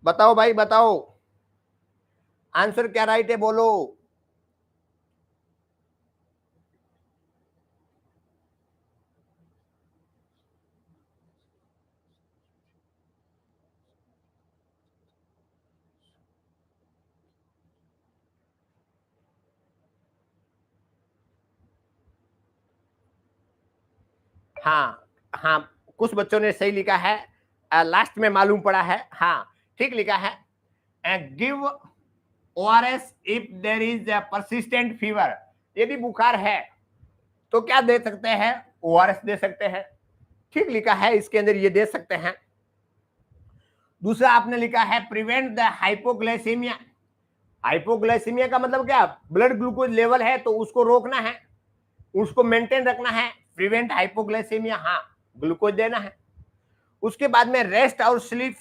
[SPEAKER 1] बताओ भाई बताओ, आंसर क्या राइट है बोलो। हाँ हाँ, कुछ बच्चों ने सही लिखा है, लास्ट में मालूम पड़ा है, हाँ ठीक लिखा है। Give ORS if there is persistent fever, यदि बुखार है तो क्या दे सकते हैं, ओआरएस दे सकते हैं, ठीक लिखा है, इसके अंदर ये दे सकते हैं। दूसरा आपने लिखा है प्रिवेंट द हाइपोग्लाइसीमिया, हाइपोग्लाइसीमिया का मतलब क्या, ब्लड ग्लूकोज लेवल है तो उसको रोकना है, उसको मेंटेन रखना है, प्रिवेंट हाइपोग्लाइसीमिया, हाँ ग्लूकोज देना है। उसके बाद में रेस्ट और स्लीप,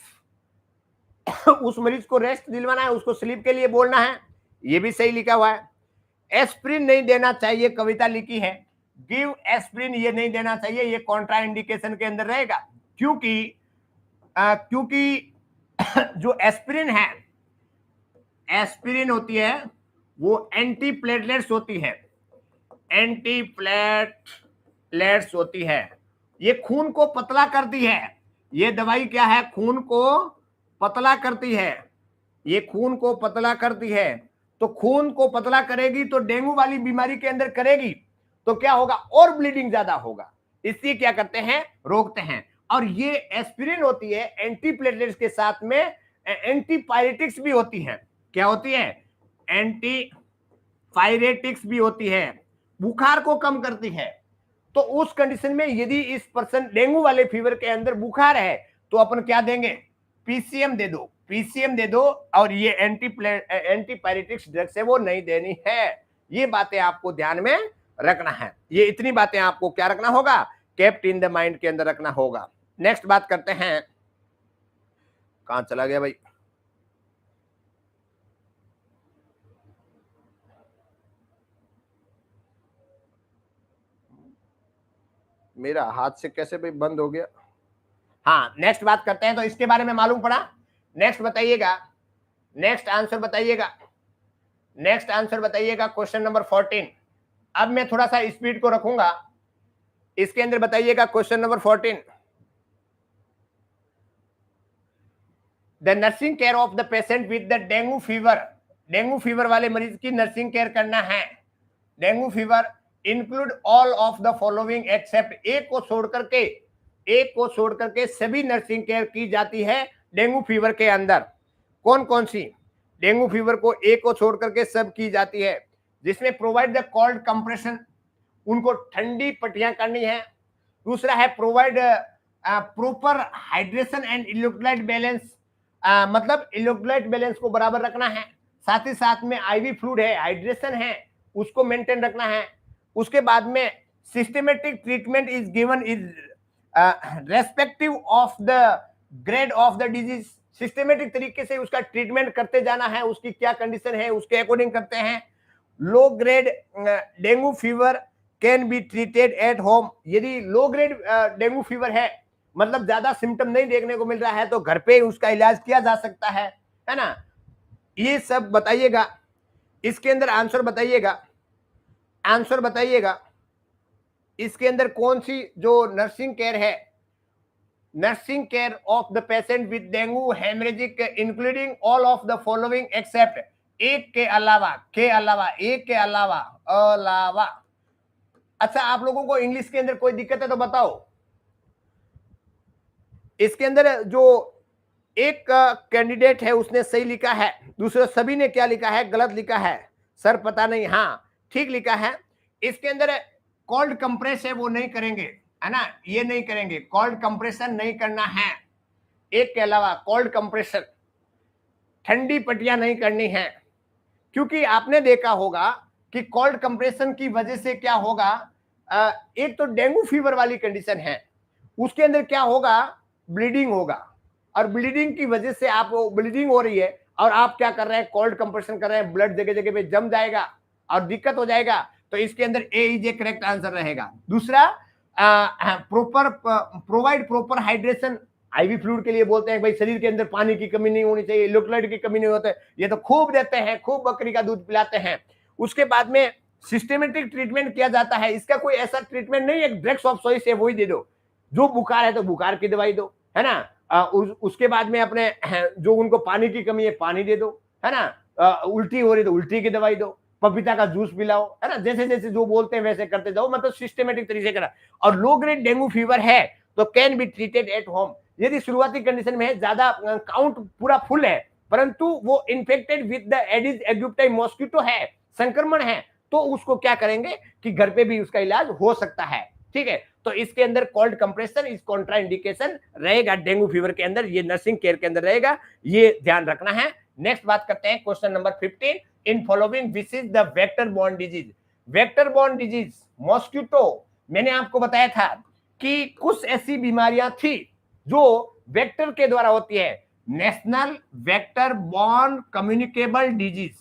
[SPEAKER 1] उस मरीज को रेस्ट दिलवाना है, उसको स्लीप के लिए बोलना है, ये भी सही लिखा हुआ है। एस्प्रिन नहीं देना चाहिए, कविता लिखी है, गिव एस्प्रिन ये नहीं देना चाहिए, ये कॉन्ट्रा इंडिकेशन के अंदर रहेगा, क्योंकि जो एस्प्रिन है, एस्पिरिन होती है वो एंटी प्लेटलेट्स होती है, एंटी प्लेटलेट्स होती है, ये खून को पतला करती है, ये दवाई क्या है, खून को पतला करती है, ये खून को पतला करती है, तो खून को पतला करेगी तो डेंगू वाली बीमारी के अंदर करेगी तो क्या होगा, और ब्लीडिंग ज्यादा होगा, इसलिए क्या करते हैं, रोकते हैं। और ये एस्पिरिन होती है एंटी प्लेटलेट्स के साथ में एंटीपायरेटिक्स भी होती है, क्या होती है, एंटीपायरेटिक्स भी होती है, बुखार को कम करती है। तो उस कंडीशन में यदि इस पर्सन डेंगू वाले फीवर के अंदर बुखार है तो अपन क्या देंगे, पीसीएम दे दो, पीसीएम दे दो, और ये एंटीपायरेटिक्स ड्रग्स है वो नहीं देनी है। ये बातें आपको ध्यान में रखना है, ये इतनी बातें आपको क्या रखना होगा, केप्ट इन द माइंड के अंदर रखना होगा। नेक्स्ट बात करते हैं, कहां चला गया भाई, मेरा हाथ से कैसे भाई बंद हो गया। हाँ नेक्स्ट बात करते हैं, तो इसके बारे में मालूम पड़ा। नेक्स्ट बताइएगा, नेक्स्ट आंसर बताइएगा, नेक्स्ट आंसर बताइएगा क्वेश्चन नंबर 14। अब मैं थोड़ा सा स्पीड को रखूंगा, इसके अंदर बताइएगा question number 14। The nursing care of the patient with the dengue fever, dengue fever वाले मरीज की नर्सिंग केयर करना है, dengue fever include all of the following except, एक को छोड़ करके, एक को छोड़ करके सभी नर्सिंग केयर की जाती है डेंगू फीवर के अंदर। कौन कौन सी, डेंगू फीवर को एक को छोड़ करके सब की जाती है, जिसमें प्रोवाइड द कोल्ड कंप्रेशन, उनको ठंडी पट्टियां करनी है। दूसरा है provide proper hydration and electrolyte balance, मतलब इलेक्ट्रोलाइट बैलेंस को बराबर रखना है, साथ ही साथ में आईवी फ्लूइड है, हाइड्रेशन है, उसको मेंटेन रखना है। उसके बाद में systematic treatment is given is respective of the grade of the disease, systematic तरीके से उसका ट्रीटमेंट करते जाना है, उसकी क्या कंडीशन है उसके अकॉर्डिंग करते हैं। Low grade dengue fever can be treated at home, यदि लो ग्रेड डेंगू फीवर है, मतलब ज्यादा सिम्टम नहीं देखने को मिल रहा है, तो घर पे उसका इलाज किया जा सकता है ना। ये सब बताइएगा, इसके अंदर आंसर बताइएगा, आंसर बताइएगा, इसके अंदर कौन सी जो नर्सिंग केयर है, nursing care of the patient with dengue haemorrhagic including all of the following except, एक के अलावा, के अलावा, एक के अलावा, अलावा। अच्छा आप लोगों को इंग्लिश के अंदर कोई दिक्कत है तो बताओ। इसके अंदर जो एक कैंडिडेट है उसने सही लिखा है, दूसरे सभी ने क्या लिखा है, गलत लिखा है, सर पता नहीं, हाँ ठीक लिखा है। इसके अंदर कोल्ड कंप्रेस है वो नहीं करेंगे, है ना, ये नहीं करेंगे, कोल्ड कंप्रेशन नहीं करना है, एक के अलावा कोल्ड कंप्रेशन, ठंडी पट्टियां नहीं करनी है, क्योंकि आपने देखा होगा कि कोल्ड कंप्रेशन की वजह से क्या होगा, एक तो डेंगू फीवर वाली कंडीशन है, उसके अंदर क्या होगा, ब्लीडिंग होगा, और ब्लीडिंग की वजह से आप ब्लीडिंग हो रही है और आप क्या कर रहे हैं, कोल्ड कंप्रेशन कर रहे हैं, ब्लड जगह जगह पे जम जाएगा और दिक्कत हो जाएगा, तो इसके अंदर ए इज ए करेक्ट आंसर रहेगा। दूसरा proper provide proper hydration, IV fluid के लिए बोलते हैं भाई शरीर के अंदर पानी की कमी नहीं होनी चाहिए, इलेक्ट्रोलाइट की कमी नहीं होती, ये तो खूब देते हैं, खूब बकरी का दूध पिलाते हैं। उसके बाद में सिस्टमेटिक ट्रीटमेंट किया जाता है, इसका कोई ऐसा ट्रीटमेंट नहीं है ड्रग्स ऑफ चॉइस है वही दे दो, जो बुखार है तो बुखार की दवाई दो, है ना, उसके बाद में अपने जो उनको पानी की कमी है पानी दे दो, है ना, उल्टी हो रही तो उल्टी की दवाई दो, पपीता का जूस पिलाओ, है ना, जैसे जैसे जो बोलते हैं वैसे करते जाओ, मतलब सिस्टमेटिक तरीके से करा। और लो ग्रेड डेंगू फीवर है तो can be treated at home. यदि शुरुआती कंडीशन में है, ज्यादा काउंट पूरा फुल है, परंतु वो infected with the Aedes aegypti mosquito है, संक्रमण है, तो उसको क्या करेंगे कि घर पे भी उसका इलाज हो सकता है। ठीक है, तो इसके अंदर कोल्ड कंप्रेशन इस कॉन्ट्राइंडिकेशन रहेगा डेंगू फीवर के अंदर, ये नर्सिंग केयर के अंदर रहेगा, ये ध्यान रखना है। नेक्स्ट बात करते हैं question number 15, in following which is the vector borne disease. Vector borne disease mosquito, मैंने आपको बताया था कि कुछ ऐसी बीमारियां थी जो वेक्टर के द्वारा होती है। National vector borne communicable disease,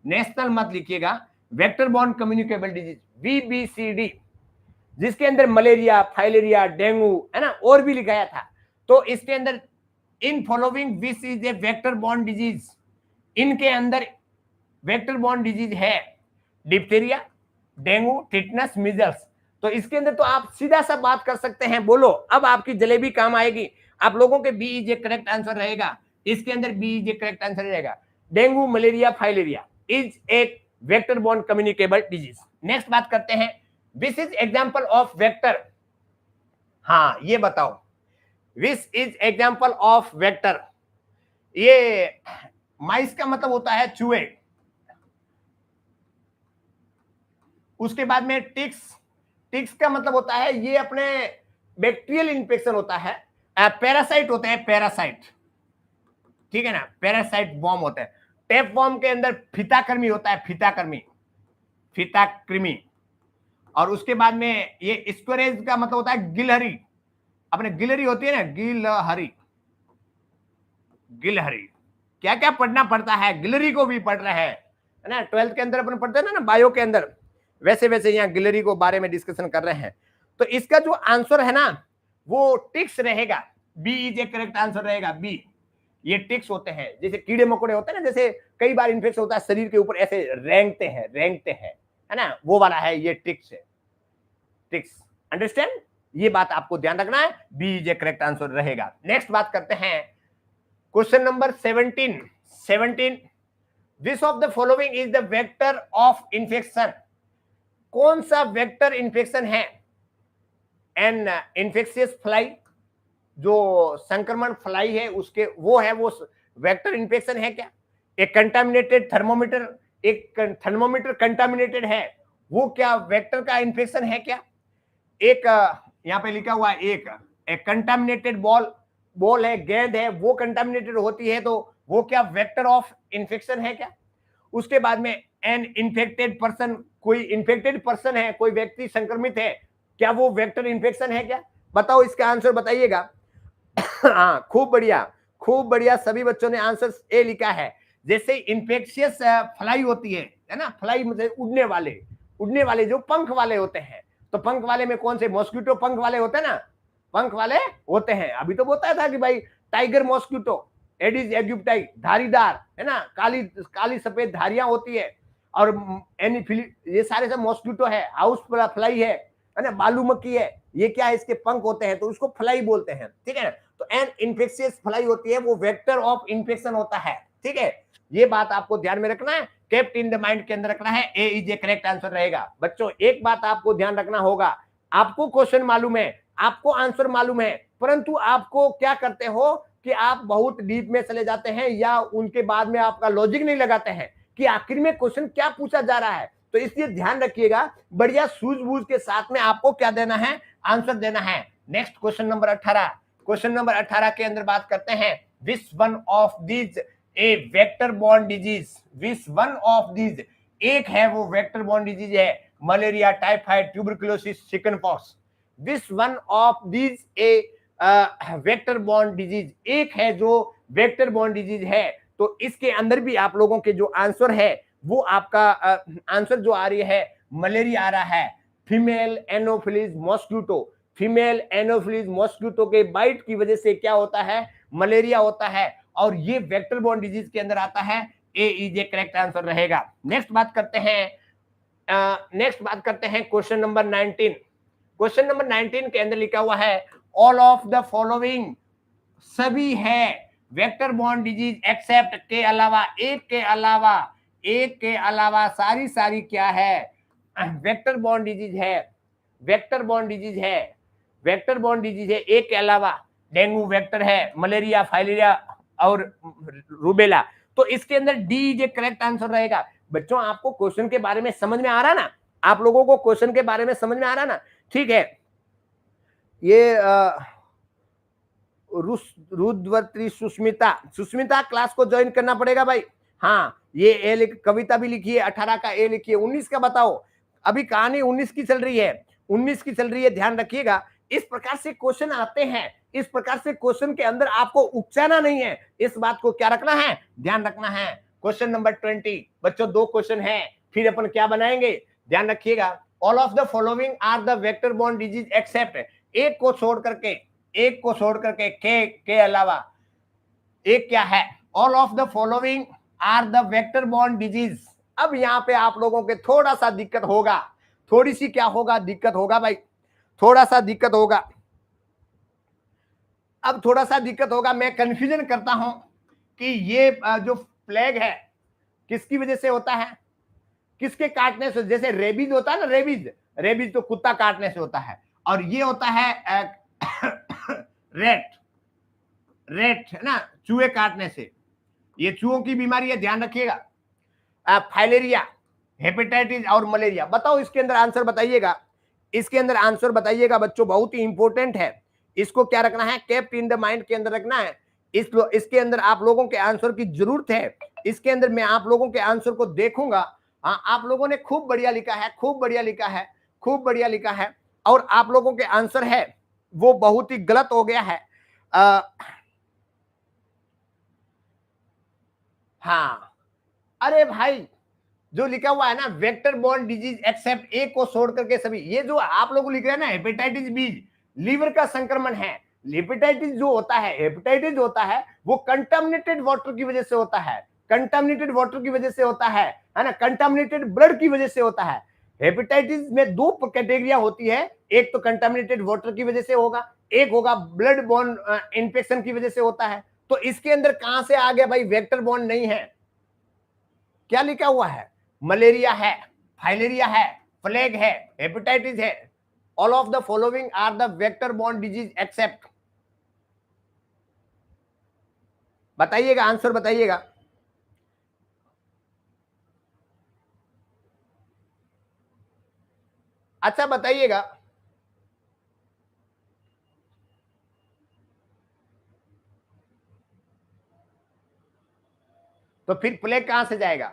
[SPEAKER 1] national मत लिखिएगा, vector borne communicable disease VBCD, जिसके अंदर मलेरिया, फाइलेरिया, डेंगू, है ना, और भी लिखाया था। तो इसके अंदर in following which is a vector borne disease, इनके अंदर वेक्टर बॉर्न डिजीज है डिप्थीरिया, डेंगू, टिटनस, मिजल्स। तो इसके अंदर तो आप सीधा सा बात कर सकते हैं, बोलो अब आपकी जलेबी काम आएगी। आप लोगों के B is a correct answer रहेगा, इसके अंदर B is a correct answer रहेगा। डेंगू, मलेरिया, फाइलेरिया इज एक vector borne communicable disease. Next बात करते हैं, which is example of vector. हाँ, ये बताओ, which is example of vector. ये माइस का मतलब होता है चूहे, उसके बाद में टिक्स, टिक्स का मतलब होता है ये अपने बैक्टीरियल इन्फेक्शन होता है। पैरासाइट होते हैं, पैरासाइट, ठीक है ना, पैरासाइट वॉर्म होते हैं। टेप वॉर्म के अंदर फीताकृमि होता है, फीताकृमि, फीताकृमि। और उसके बाद में ये स्क्वेरेज का मतलब होता है गिलहरी, अपने गिलहरी होती है ना, गिलहरी, गिलहरी। क्या क्या पढ़ना पड़ता है, गिलहरी को भी पढ़ रहे हैं, है ना, 12th के अंदर अपन पढ़ते हैं ना बायो के अंदर, वैसे वैसे यहाँ गिलहरी को बारे में डिस्कशन कर रहे हैं। तो इसका जो आंसर है ना वो टिक्स रहेगा, B is a correct answer रहेगा, बी। ये टिक्स होते हैं, जैसे कीड़े मकोड़े होते हैं ना, जैसे कई बार इन्फेक्शन होता है शरीर के ऊपर ऐसे रेंगते हैं, रेंगते हैं, है ना, वो वाला है, ये टिक्स है, टिक्स। अंडरस्टैंड, ये बात आपको ध्यान रखना है, B is a correct answer रहेगा। नेक्स्ट बात करते हैं question number 17। Which of the following is the vector of infection. कौन सा वेक्टर इंफेक्शन है। एन इन्फेक्शियस फ्लाई, जो संक्रमण फ्लाई है उसके, वो है, वो वेक्टर इंफेक्शन है क्या। एक कंटामिनेटेड थर्मोमीटर, एक थर्मोमीटर कंटामिनेटेड है, वो क्या वेक्टर का इंफेक्शन है क्या। एक यहाँ पे लिखा हुआ है, एक कंटामिनेटेड बॉल है, गेंद है, वो कंटामिनेटेड होती है, तो वो क्या वेक्टर ऑफ इंफेक्शन है क्या। उसके बाद में एन इन्फेक्टेड पर्सन, कोई इन्फेक्टेड पर्सन है, कोई व्यक्ति संक्रमित है, क्या वो वेक्टर इन्फेक्शन है क्या। बताओ, इसका आंसर बताइएगा। हाँ, खूब बढ़िया, खूब बढ़िया, सभी बच्चों ने आंसर ए लिखा है। जैसे इन्फेक्शियस फ्लाई होती है ना, फ्लाई मतलब उड़ने वाले जो पंख वाले होते हैं, तो पंख वाले में कौन से, मॉस्किटो पंख वाले होते हैं ना, पंख वाले होते हैं। अभी तो बताया था कि भाई टाइगर मॉस्किटो, एडिस एग्जिप्टाई, धारीदार, है ना, काली काली सफेद धारियां होती है। और एनीफिली, ये सारे सब मॉस्किटो है, हाउस फ्लाई है ना, बालू मक्खी है, ये क्या है, इसके पंख होते हैं, तो उसको फ्लाई बोलते हैं, ठीक है ना। तो एन इन्फेक्शियस फ्लाई होती है, वो वेक्टर ऑफ इन्फेक्शन होता है, ठीक है। ये बात आपको ध्यान में रखना है, केप्ट इन द माइंड के अंदर रखना है, ए इज ए करेक्ट आंसर रहेगा। बच्चों, एक बात आपको ध्यान रखना होगा, आपको क्वेश्चन मालूम है, आपको आंसर मालूम है, परंतु आपको क्या करते हो कि आप बहुत डीप में चले जाते हैं, या उनके बाद में आपका लॉजिक नहीं लगाते हैं कि आखिर में क्वेश्चन क्या पूछा जा रहा है। तो इसलिए ध्यान रखिएगा, बढ़िया सूझबूझ के साथ में आपको क्या देना है, आंसर देना है। Next question number 18। Question number 18 के अंदर बात करते हैं, which one of these A vector borne disease, which one of these, एक है वो वेक्टर बॉर्न डिजीज है, malaria, typhoid, tuberculosis, chickenpox. Which one of these A vector borne disease, एक है जो वेक्टर बॉर्न डिजीज है। तो इसके अंदर भी आप लोगों के जो आंसर है, वो आपका आंसर जो आ रही है, मलेरिया आ रहा है, female anopheles mosquito, female anopheles mosquito के बाइट की वजह से क्या होता है, मलेरिया होता है, और ये वेक्टर बॉर्न डिजीज के अंदर आता है, ए इज ए करेक्ट आंसर रहेगा। नेक्स्ट बात करते हैं क्वेश्चन नंबर 19। क्वेश्चन नंबर 19 के अंदर लिखा हुआ है, ऑल ऑफ द फॉलोइंग, सभी है वेक्टर बॉर्न डिजीज एक्सेप्ट, के अलावा, एक के अलावा, एक के अलावा सारी क्या है, वेक्टर बॉर्न डिजीज है, वेक्टर बॉर्न डिजीज है, वेक्टर बॉर्न डिजीज है। एक के अलावा डेंगू वेक्टर है, मलेरिया, फाइलेरिया और रूबेला। तो इसके अंदर डी जो करेक्ट आंसर रहेगा। बच्चों आपको क्वेश्चन के बारे में समझ में आ रहा ना, आप लोगों को क्वेश्चन के बारे में समझ में आ रहा ना, ठीक है। ये रुद्रवती सुष्मिता, सुष्मिता क्लास को ज्वाइन करना पड़ेगा भाई। हाँ ये ए लिख, कविता भी लिखिए, 18 का ए लिखिए, 19 का बताओ। अभी कहानी 19 की चल रही है, 19 की चल रही है, ध्यान रखिएगा। इस प्रकार से क्वेश्चन आते हैं, इस प्रकार से क्वेश्चन के अंदर आपको उकसाना नहीं है, इस बात को क्या रखना है, ध्यान रखना है। क्वेश्चन नंबर 20 बच्चों, 2 क्वेश्चन है, फिर अपन क्या बनाएंगे, ध्यान रखिएगा। All of the following are the vector borne disease except, एक को छोड़ करके, एक को छोड़ करके, के अलावा एक क्या है, all of the following are the vector borne disease. अब यहां पे आप लोगों के थोड़ा सा दिक्कत होगा, थोड़ी सी क्या होगा, दिक्कत होगा भाई, थोड़ा सा दिक्कत होगा। अब थोड़ा सा दिक्कत होगा, मैं कंफ्यूजन करता हूं कि ये जो प्लेग है किसकी वजह से होता है, किसके काटने से, जैसे रेबीज होता है ना, रेबीज, रेबीज तो कुत्ता काटने से होता है, और ये होता है रेट, रेट है ना, चूहे काटने से, ये चूहों की बीमारी है, ध्यान रखिएगा। फाइलेरिया, हेपेटाइटिस और मलेरिया। बताओ इसके अंदर आंसर बताइएगा, इसके अंदर आंसर बताइएगा बच्चों, बहुत ही इंपॉर्टेंट है, इसको क्या रखना है, केप्ट इन द माइंड के अंदर रखना है। इसके अंदर आप लोगों के आंसर की जरूरत है, इसके अंदर मैं आप लोगों के आंसर को देखूंगा। हाँ आप लोगों ने खूब बढ़िया लिखा है, खूब बढ़िया लिखा है, खूब बढ़िया लिखा है, और आप लोगों के आंसर है वो बहुत ही गलत हो गया है। हाँ अरे भाई जो लिखा हुआ है ना, वेक्टर बॉर्न डिजीज एक्सेप्ट, एक को छोड़ करके सभी, ये जो आप लोग लिख रहे हैं ना, हेपेटाइटिस बी लीवर का संक्रमण है। हेपेटाइटिस जो होता है, हेपेटाइटिस होता है वो कंटामिनेटेड वाटर की वजह से होता है, कंटामिनेटेड वाटर की वजह से होता है ना, कंटामिनेटेड ब्लड की वजह से होता है। हेपेटाइटिस में 2 कैटेगरिया होती है, एक तो कंटामिनेटेड वाटर की वजह से होगा, एक होगा ब्लड बॉर्न इन्फेक्शन की वजह से होता है। तो इसके अंदर कहां से आ गया भाई, वेक्टर बॉर्न नहीं है, क्या लिखा हुआ है, मलेरिया है, फाइलेरिया है, प्लेग है, हेपेटाइटिस है। All of the following are the vector borne disease except, बताइएगा आंसर बताइएगा। अच्छा बताइएगा, तो फिर प्लेग कहां से जाएगा,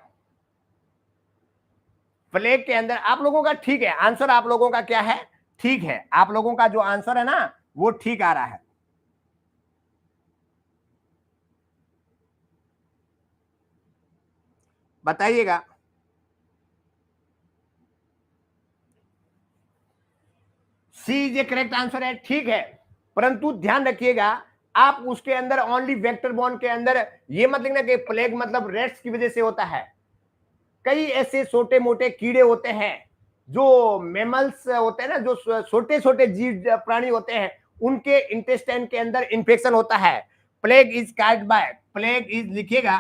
[SPEAKER 1] प्लेग के अंदर आप लोगों का ठीक है आंसर, आप लोगों का क्या है, ठीक है, आप लोगों का जो आंसर है ना वो ठीक आ रहा है। बताइएगा, सी जे करेक्ट आंसर है, ठीक है, परंतु ध्यान रखिएगा आप उसके अंदर ओनली वेक्टर बॉर्न के अंदर ये मत लिखना कि प्लेग मतलब रेट्स की वजह से होता है। कई ऐसे छोटे मोटे कीड़े होते हैं जो मेमल्स होते हैं ना, जो छोटे छोटे जीव प्राणी होते हैं, उनके इंटेस्टाइन के अंदर इंफेक्शन होता है। Plague is caused by, plague is लिखिएगा,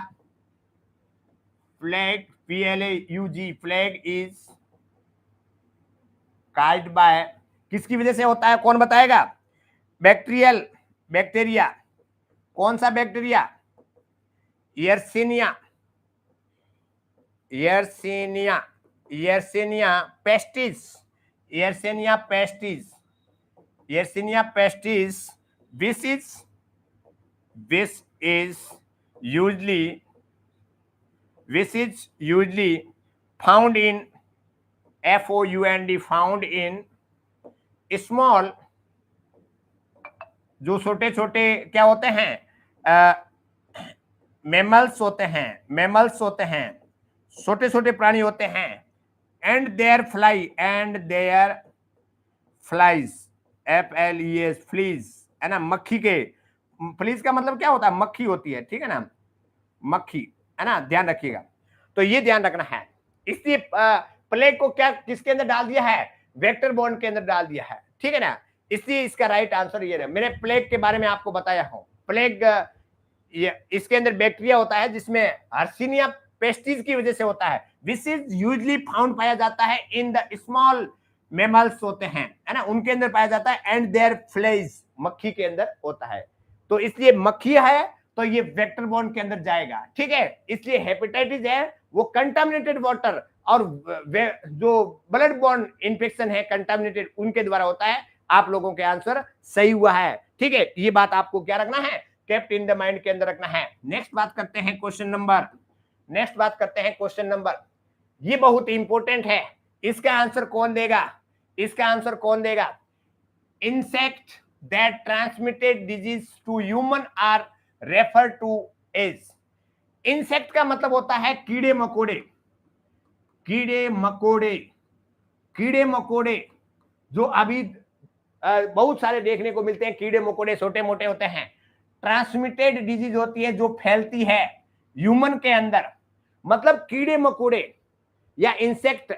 [SPEAKER 1] plague PLAUG, plague is caused by, किसकी वजह से होता है, कौन बताएगा, बैक्टीरियल, बैक्टीरिया, कौन सा bacteria, Yersinia, Yersinia, Yersinia pestis, Yersinia pestis, Yersinia pestis, this is usually, which is usually found in FOUND, found in small, जो छोटे छोटे क्या होते हैं, मेमल्स होते हैं, मेमल्स होते हैं, छोटे छोटे प्राणी होते हैं, and there fly, and there flies, FLES, fleas है ना, मक्खी के, फ्लीज का मतलब क्या होता है, मक्खी होती है, ठीक है ना, मक्खी है ना, ध्यान रखिएगा। तो ये ध्यान रखना है, इसलिए प्लेग को क्या किसके अंदर डाल दिया है, वेक्टर बॉर्न के अंदर डाल दिया है, ठीक है ना, इसलिए इसका राइट आंसर ये है। मैंने प्लेग के बारे में आपको बताया हूं, प्लेग ये इसके अंदर बैक्टीरिया होता है जिसमें हर्सिनिया पेस्टिज की वजह से होता है। विच इज यूजली फाउंड पाया जाता है इन द स्मॉल मेमल्स होते हैं, है ना, उनके अंदर पाया जाता है, एंड देयर फ्लेज, मक्खी के अंदर होता है। तो इसलिए मक्खी है तो ये वेक्टर बॉर्न के अंदर जाएगा, ठीक है। इसलिए हेपेटाइटिस है वो कंटामिनेटेड वाटर और जो ब्लड बॉर्न इन्फेक्शन है कंटामिनेटेड उनके द्वारा होता है। आप लोगों के आंसर सही हुआ है, ठीक है। ये बात आपको क्या रखना है, केप्ट इन द माइंड के अंदर रखना है। नेक्स्ट बात करते हैं क्वेश्चन नंबर, ये बहुत इंपॉर्टेंट है। इसका आंसर कौन देगा? Insect that transmitted disease to human are refer to as. Insect का मतलब होता है कीड़े मकोड़े जो अभी बहुत सारे देखने को मिलते हैं। कीड़े मकोड़े छोटे मोटे होते हैं। ट्रांसमिटेड डिजीज होती है जो फैलती है ह्यूमन के अंदर, मतलब कीड़े मकोड़े या इंसेक्ट,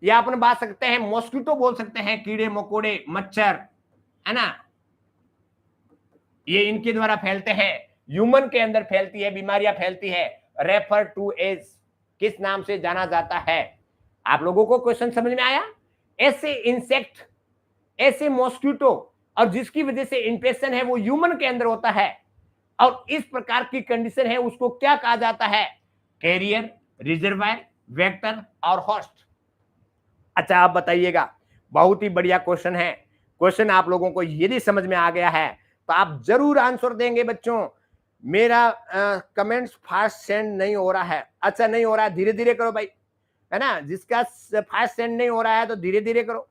[SPEAKER 1] या अपन बात सकते हैं मॉस्किटो बोल सकते हैं, कीड़े मकोड़े मच्छर, है ना, ये इनके द्वारा फैलते हैं, ह्यूमन के अंदर फैलती है, बीमारियां फैलती है। रेफर टू एज किस नाम से जाना जाता है? आप लोगों को क्वेश्चन समझ में आया? ऐसे इंसेक्ट, ऐसे मॉस्किटो, और जिसकी वजह से इन्फेक्शन है वो ह्यूमन के अंदर होता है, और इस प्रकार की कंडीशन है, उसको क्या कहा जाता है? कैरियर, रिजर्वायर, वेक्टर और होस्ट। अच्छा आप बताइएगा, बहुत ही बढ़िया क्वेश्चन है। क्वेश्चन आप लोगों को यदि समझ में आ गया है तो आप जरूर आंसर देंगे बच्चों। मेरा कमेंट्स फास्ट सेंड नहीं हो रहा है। अच्छा नहीं हो रहा है, धीरे धीरे करो भाई, है ना। जिसका फास्ट सेंड नहीं हो रहा है तो धीरे धीरे करो।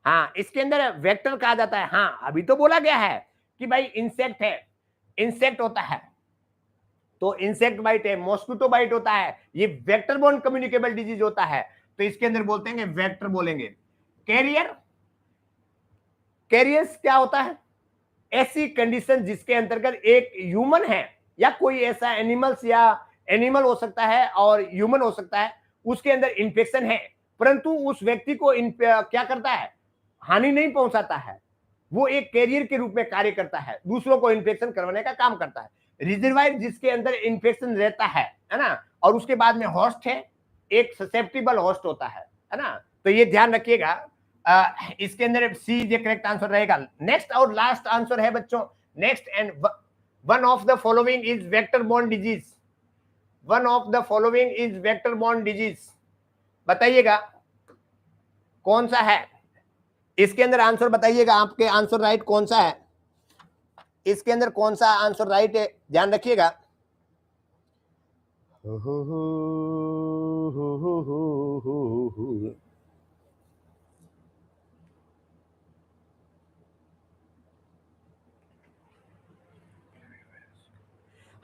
[SPEAKER 1] हाँ, इसके अंदर वेक्टर कहा जाता है। हाँ, अभी तो बोला गया है कि भाई इंसेक्ट है, इंसेक्ट होता है तो इंसेक्ट बाइट है, मॉस्किटो बाइट होता है, ये वेक्टर बोर्न कम्युनिकेबल डिजीज होता है, तो इसके अंदर बोलते हैं वेक्टर बोलेंगे। कैरियर्स क्या होता है? ऐसी कंडीशन जिसके अंतर्गत एक ह्यूमन है या कोई ऐसा एनिमल्स या एनिमल हो सकता है और ह्यूमन हो सकता है, उसके अंदर इन्फेक्शन है, परंतु उस व्यक्ति को क्या करता है, हानि नहीं पहुंचाता है। वो एक कैरियर के रूप में कार्य करता है, दूसरों को इन्फेक्शन करवाने का काम करता है। रिजर्वायर जिसके अंदर इन्फेक्शन रहता है ना, और उसके बाद में होस्ट है, एक ससेप्टिबल होस्ट होता है ना। तो ये ध्यान रखिएगा। इसके अंदर सी जो करेक्ट आंसर रहेगा। नेक्स्ट और लास्ट आंसर है बच्चों, next and one of the following is vector borne disease. One of the following is vector borne disease, बताइएगा कौन सा है? इसके अंदर आंसर बताइएगा, आपके आंसर राइट कौन सा है? इसके अंदर कौन सा आंसर राइट है, ध्यान रखिएगा।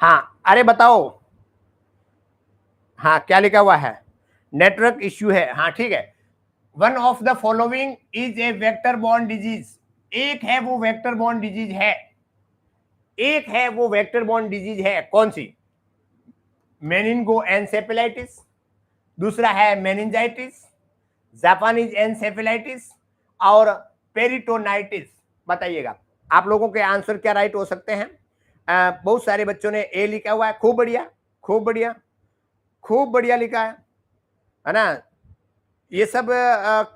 [SPEAKER 1] हाँ, अरे बताओ, हाँ क्या लिखा हुआ है? नेटवर्क इश्यू है, हाँ ठीक है। One of the following is a vector borne disease. एक है वो वेक्टर बॉर्न डिजीज है, एक है वो वेक्टर बॉर्न डिजीज है, कौन सी? मेनिंगो एनसेफेलाइटिस, दूसरा है मेनिंजाइटिस, जापानीज एनसेफेलाइटिस और पेरिटोनाइटिस। बताइएगा आप लोगों के आंसर क्या राइट हो सकते हैं? बहुत सारे बच्चों ने ए लिखा हुआ है, खूब बढ़िया खूब बढ़िया खूब बढ़िया लिखा है ना। ये सब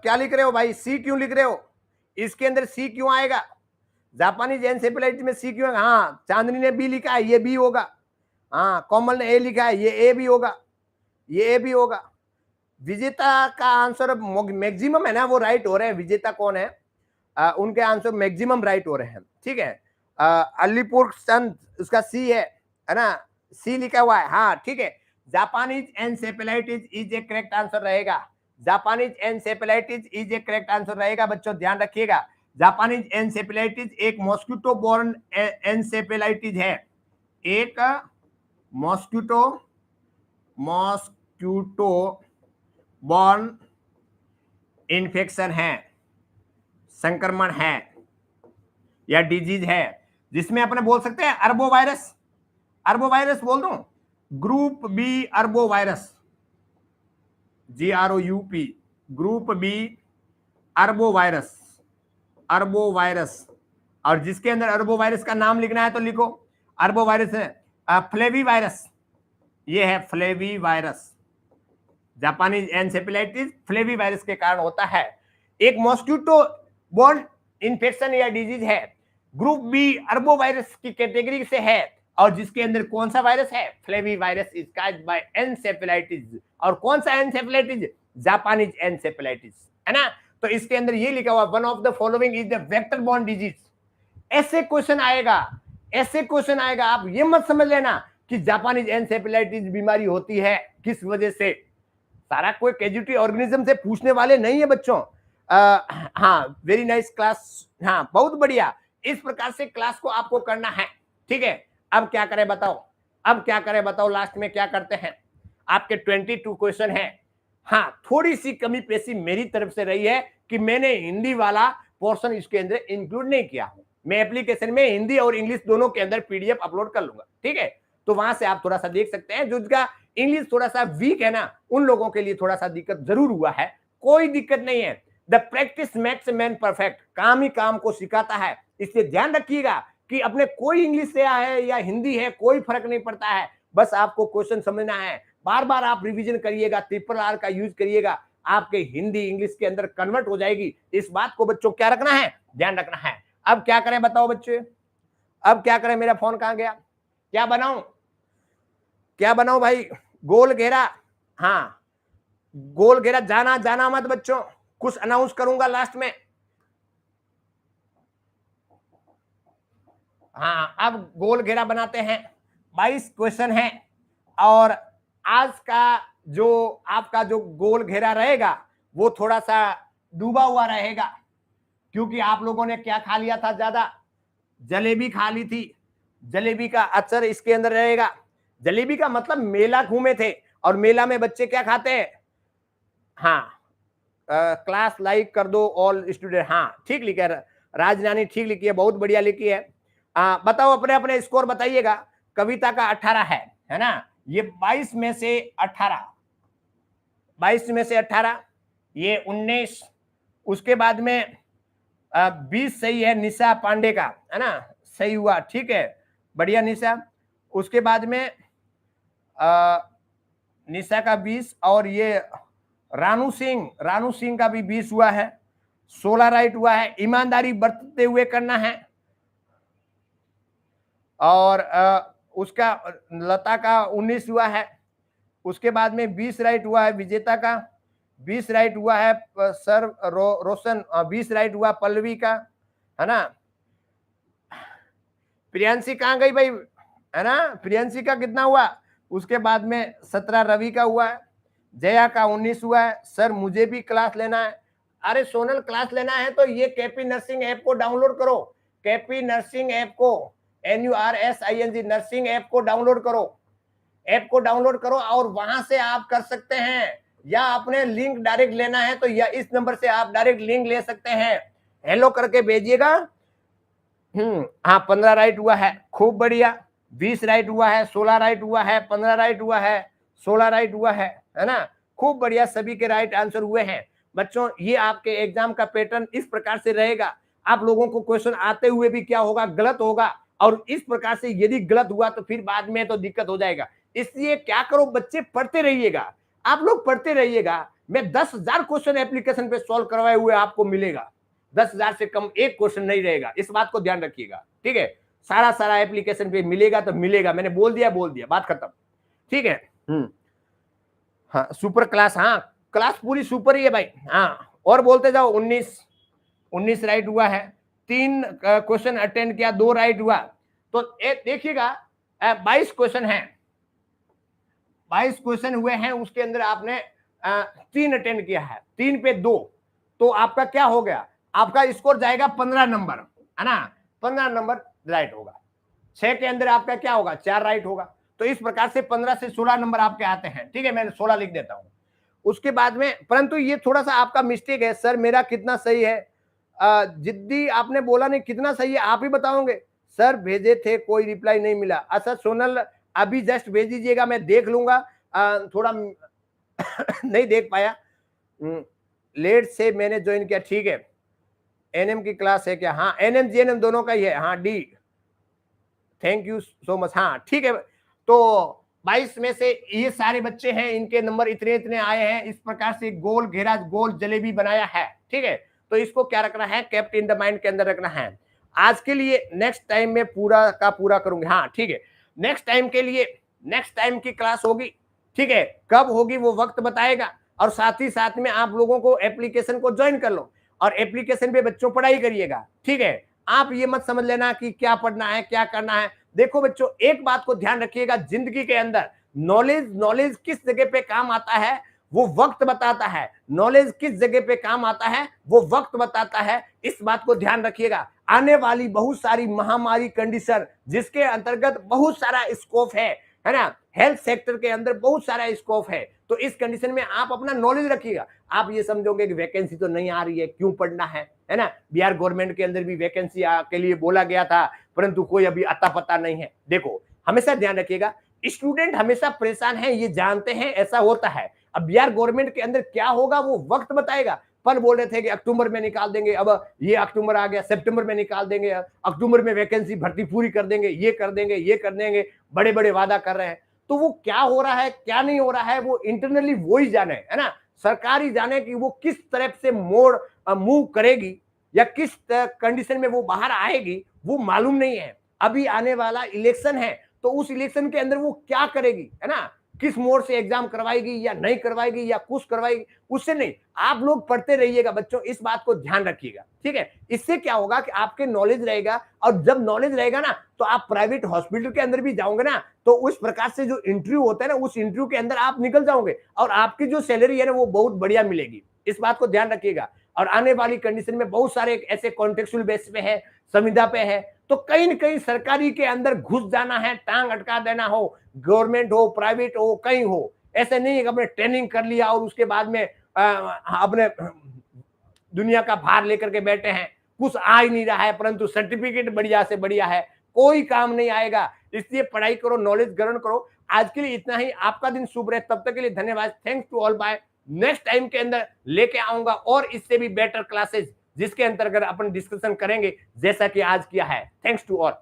[SPEAKER 1] क्या लिख रहे हो भाई? सी क्यों लिख रहे हो? इसके अंदर सी क्यों आएगा? जापानीज एनसेफेलाइटिस में सी क्यों? हाँ, चांदनी ने बी लिखा है, ये बी होगा। हाँ, कोमल ने ए लिखा है, ये ए भी होगा, ये ए भी होगा। विजेता का आंसर मैक्सिमम है ना, वो राइट हो रहे हैं। विजेता कौन है? उनके आंसर मैक्सिमम राइट हो रहे हैं, ठीक है। अलीपुर चंद, उसका सी है ना, सी लिखा हुआ है, हाँ ठीक है। Japanese encephalitis is a correct answer रहेगा। Japanese encephalitis is a correct answer रहेगा बच्चों, ध्यान रखिएगा। जापानीज एनसेफेलाइटिस एक मॉस्किटो बॉर्न एनसेफेलाइटिस है, एक मॉस्किटो बॉर्न इन्फेक्शन है, संक्रमण है या डिजीज है, जिसमें अपने बोल सकते हैं अर्बोवायरस। अर्बोवायरस बोल दूं? Group B arbovirus, GROUP, group B arbovirus, arbovirus और जिसके अंदर अरबो वायरस का नाम लिखना है तो लिखो। अरबो वायरस है फ्लेवी वायरस, ये है flavi virus, Japanese encephalitis flavi virus के कारण होता है। एक मॉस्किटो बॉर्न इन्फेक्शन या डिजीज है, ग्रुप बी अरबो वायरस की कैटेगरी से है, और जिसके अंदर कौन सा वायरस है, flavi virus is caused by encephalitis. और कौन सा एनसेफेलाइटिस, जापानीज एनसेफेलाइटिस, है ना। तो इसके अंदर ये लिखा हुआ one of the following is the vector borne disease. ऐसे क्वेश्चन आएगा, ऐसे क्वेश्चन आएगा, आप ये मत समझ लेना कि जापानीज एनसेफेलाइटिस बीमारी होती है किस वजह से। सारा कोई कैजुअलिटी ऑर्गेनिज्म से पूछने वाले नहीं है बच्चों। हाँ वेरी नाइस क्लास, हाँ बहुत बढ़िया। इस प्रकार से क्लास को आपको करना है, ठीक है। अब क्या करें बताओ, अब क्या करें बताओ, लास्ट में क्या करते हैं। आपके 22 क्वेश्चन है। हाँ थोड़ी सी कमी पेशी मेरी तरफ से रही है कि मैंने हिंदी वाला पोर्शन इसके अंदर इंक्लूड नहीं किया हूं। मैं एप्लीकेशन में हिंदी और इंग्लिश दोनों के अंदर पीडीएफ अपलोड कर लूंगा, ठीक है। तो वहां से आप थोड़ा सा देख सकते हैं। जो जिसका इंग्लिश थोड़ा सा वीक है ना, उन लोगों के लिए थोड़ा सा दिक्कत जरूर हुआ है, कोई दिक्कत नहीं है। The practice makes man perfect, काम ही काम को सिखाता है। इसलिए ध्यान रखिएगा कि अपने कोई इंग्लिश से है या हिंदी है, कोई फर्क नहीं पड़ता है, बस आपको क्वेश्चन समझना है। बार बार आप रिवीजन करिएगा, ट्रिपल आर का यूज करिएगा, आपके हिंदी इंग्लिश के अंदर कन्वर्ट हो जाएगी। इस बात को बच्चों क्या रखना है, ध्यान रखना है। अब क्या करें बताओ बच्चे, अब क्या करें, मेरा फोन कहां गया, क्या बनाऊं, क्या बनाऊं भाई, गोल घेरा, हाँ गोल घेरा, जाना जाना मत बच्चों, कुछ अनाउंस करूंगा लास्ट में। हाँ अब गोल घेरा बनाते हैं, 22 क्वेश्चन है, और आज का जो आपका जो गोल घेरा रहेगा वो थोड़ा सा डूबा हुआ रहेगा, क्योंकि आप लोगों ने क्या खा लिया था, ज्यादा जलेबी खा ली थी। जलेबी का अक्षर इसके अंदर रहेगा। जलेबी का मतलब मेला घूमे थे, और मेला में बच्चे क्या खाते हैं, हाँ क्लास लाइक कर दो ऑल स्टूडेंट, हाँ ठीक लिखा है राजरानी, ठीक लिखी है, बहुत बढ़िया लिखी है। बताओ अपने अपने स्कोर बताइएगा। कविता का 18 है ना, ये 22 में से 18, 22 में से 18, ये 19, उसके बाद में 20 सही है निशा पांडे का, है ना, सही हुआ, ठीक है, बढ़िया निशा। उसके बाद में निशा का 20, और ये रानू सिंह का भी 20 हुआ है, 16 राइट हुआ है। ईमानदारी बरतते हुए करना है। और उसका लता का 19 हुआ है। उसके बाद में 20 राइट हुआ है विजेता का, 20 राइट हुआ है सर रोशन, 20 राइट हुआ पल्लवी का, है ना। प्रियांशी कहाँ गई भाई, है ना, प्रियांशी का कितना हुआ। उसके बाद में 17 रवि का हुआ है, जया का 19 हुआ है। सर मुझे भी क्लास लेना है। अरे सोनल क्लास लेना है तो ये केपी नर्सिंग ऐप को डाउनलोड करो, केपी नर्सिंग ऐप को, NURSING नर्सिंग ऐप को डाउनलोड करो, ऐप को डाउनलोड करो, और वहां से आप कर सकते हैं, या अपने लिंक डायरेक्ट लेना है तो या इस नंबर से आप डायरेक्ट लिंक ले सकते हैं, हेलो करके भेजिएगा। हाँ 15 राइट हुआ है, खूब बढ़िया। 20 राइट हुआ है, 16 राइट हुआ है, 15 राइट हुआ है, 16 राइट हुआ है ना, खूब बढ़िया, सभी के राइट आंसर हुए हैं। बच्चों ये आपके एग्जाम का पैटर्न इस प्रकार से रहेगा। आप लोगों को क्वेश्चन आते हुए भी क्या होगा, गलत होगा, और इस प्रकार से यदि गलत हुआ तो फिर बाद में तो दिक्कत हो जाएगा। इसलिए क्या करो बच्चे, पढ़ते रहिएगा, आप लोग पढ़ते रहिएगा। मैं 10,000 क्वेश्चन एप्लीकेशन पे सॉल्व करवाए हुए आपको मिलेगा, 10,000 से कम एक क्वेश्चन नहीं रहेगा, इस बात को ध्यान रखिएगा, ठीक है। सारा एप्लीकेशन पे मिलेगा तो मिलेगा, मैंने बोल दिया बात खत्म, ठीक है। हाँ सुपर क्लास, हाँ क्लास पूरी सुपर ही है भाई, हाँ और बोलते जाओ। 19 राइट हुआ है, 3 क्वेश्चन अटेंड किया, 2 राइट हुआ, तो देखिएगा 22 क्वेश्चन है, 22 क्वेश्चन हुए हैं, उसके अंदर आपने 3 अटेंड किया है, 3 पे 2, तो आपका क्या हो गया, आपका स्कोर जाएगा 15 नंबर, है ना, 15 नंबर राइट होगा। 6 के अंदर आपका क्या होगा, 4 राइट होगा। तो इस प्रकार से 15 से 16 नंबर आपके आते हैं, ठीक है, मैंने 16 लिख देता हूं। उसके बाद में, परंतु ये थोड़ा सा आपका मिस्टेक है, सर मेरा कितना सही है, जिद्दी आपने बोला नहीं कितना सही है, आप ही बताओगे। सर भेजे थे, कोई रिप्लाई नहीं मिला। अच्छा सोनल अभी जस्ट भेज दीजिएगा, मैं देख लूंगा, थोड़ा नहीं देख पाया, लेट से मैंने ज्वाइन किया, ठीक है। एनएम की क्लास है क्या? हाँ, एनएम जीएनएम दोनों का ही है। हाँ D, thank you so much. हाँ ठीक है, तो 22 में से ये सारे बच्चे हैं, इनके नंबर इतने इतने आए हैं। इस प्रकार से गोल घेरा गोल जलेबी बनाया है, ठीक है। तो इसको क्या रखना है, केप्ट इन द माइंड के अंदर रखना है। आज के लिए नेक्स्ट टाइम में पूरा का पूरा करूंगी। हाँ ठीक है, नेक्स्ट टाइम के लिए नेक्स्ट टाइम की क्लास होगी, ठीक है। कब होगी वो वक्त बताएगा, और साथ ही साथ में आप लोगों को एप्लीकेशन को ज्वाइन कर लो, और एप्लीकेशन पे बच्चों पढ़ाई करिएगा, ठीक है। आप ये मत समझ लेना कि क्या पढ़ना है क्या करना है। देखो बच्चों, एक बात को ध्यान रखिएगा, जिंदगी के अंदर नॉलेज नॉलेज किस जगह पे काम आता है वो वक्त बताता है। नॉलेज किस जगह पे काम आता है वो वक्त बताता है। इस बात को ध्यान रखिएगा। आने वाली बहुत सारी महामारी कंडीशन जिसके अंतर्गत बहुत सारा स्कोप है ना, हेल्थ सेक्टर के अंदर बहुत सारा स्कोप है। तो इस कंडीशन में आप अपना नॉलेज रखिएगा। आप ये समझोगे कि वैकेंसी तो नहीं आ रही है, क्यों पढ़ना है ना। बिहार गवर्नमेंट के अंदर भी वैकेंसी के लिए बोला गया था, परंतु कोई अभी अता पता नहीं है। देखो, हमेशा ध्यान रखिएगा, स्टूडेंट हमेशा परेशान है, ये जानते हैं, ऐसा होता है। अब बिहार गवर्नमेंट के अंदर क्या होगा वो वक्त बताएगा। पर बोल रहे थे कि अक्टूबर में निकाल देंगे, अब ये अक्टूबर आ गया, सितंबर में निकाल देंगे, अक्टूबर में वैकेंसी भर्ती पूरी कर देंगे, ये कर देंगे, ये कर देंगे, बड़े बड़े वादा कर रहे हैं। तो वो क्या हो रहा है क्या नहीं हो रहा है वो इंटरनली वो ही जाने, है ना। सरकार ही जाने कि वो किस तरफ से मोड़ मूव करेगी या किस कंडीशन में वो बाहर आएगी, वो मालूम नहीं है। अभी आने वाला इलेक्शन है, तो उस इलेक्शन के अंदर वो क्या करेगी, है ना, किस मोड से एग्जाम करवाएगी या नहीं करवाएगी या कुछ करवाएगी, उससे नहीं। आप लोग पढ़ते रहिएगा बच्चों, इस बात को ध्यान रखिएगा, ठीक है। इससे क्या होगा कि आपके नॉलेज रहेगा, और जब नॉलेज रहेगा ना तो आप प्राइवेट हॉस्पिटल के अंदर भी जाओगे ना, तो उस प्रकार से जो इंटरव्यू होता है ना, उस इंटरव्यू के अंदर आप निकल जाओगे, और आपकी जो सैलरी है ना वो बहुत बढ़िया मिलेगी। इस बात को ध्यान रखिएगा। और आने वाली कंडीशन में बहुत सारे ऐसे कॉन्टेक्चुअल बेस पे है, संविदा पे है, तो कहीं न कहीं सरकारी के अंदर घुस जाना है, टांग अटका देना हो, गवर्नमेंट हो प्राइवेट हो कहीं हो। ऐसे नहीं है कि अपने ट्रेनिंग कर लिया और उसके बाद में अपने दुनिया का भार लेकर के बैठे हैं, कुछ आ ही नहीं रहा है, परंतु सर्टिफिकेट बढ़िया से बढ़िया है, कोई काम नहीं आएगा। इसलिए पढ़ाई करो, नॉलेज ग्रहण करो। आज के लिए इतना ही। आपका दिन शुभ रहे, तब तक के लिए धन्यवाद। Thanks to all, bye. Next time के अंदर लेके आऊंगा और इससे भी बेटर क्लासेस, जिसके अंतर्गत अपन डिस्कशन करेंगे जैसा कि आज किया है। Thanks to all.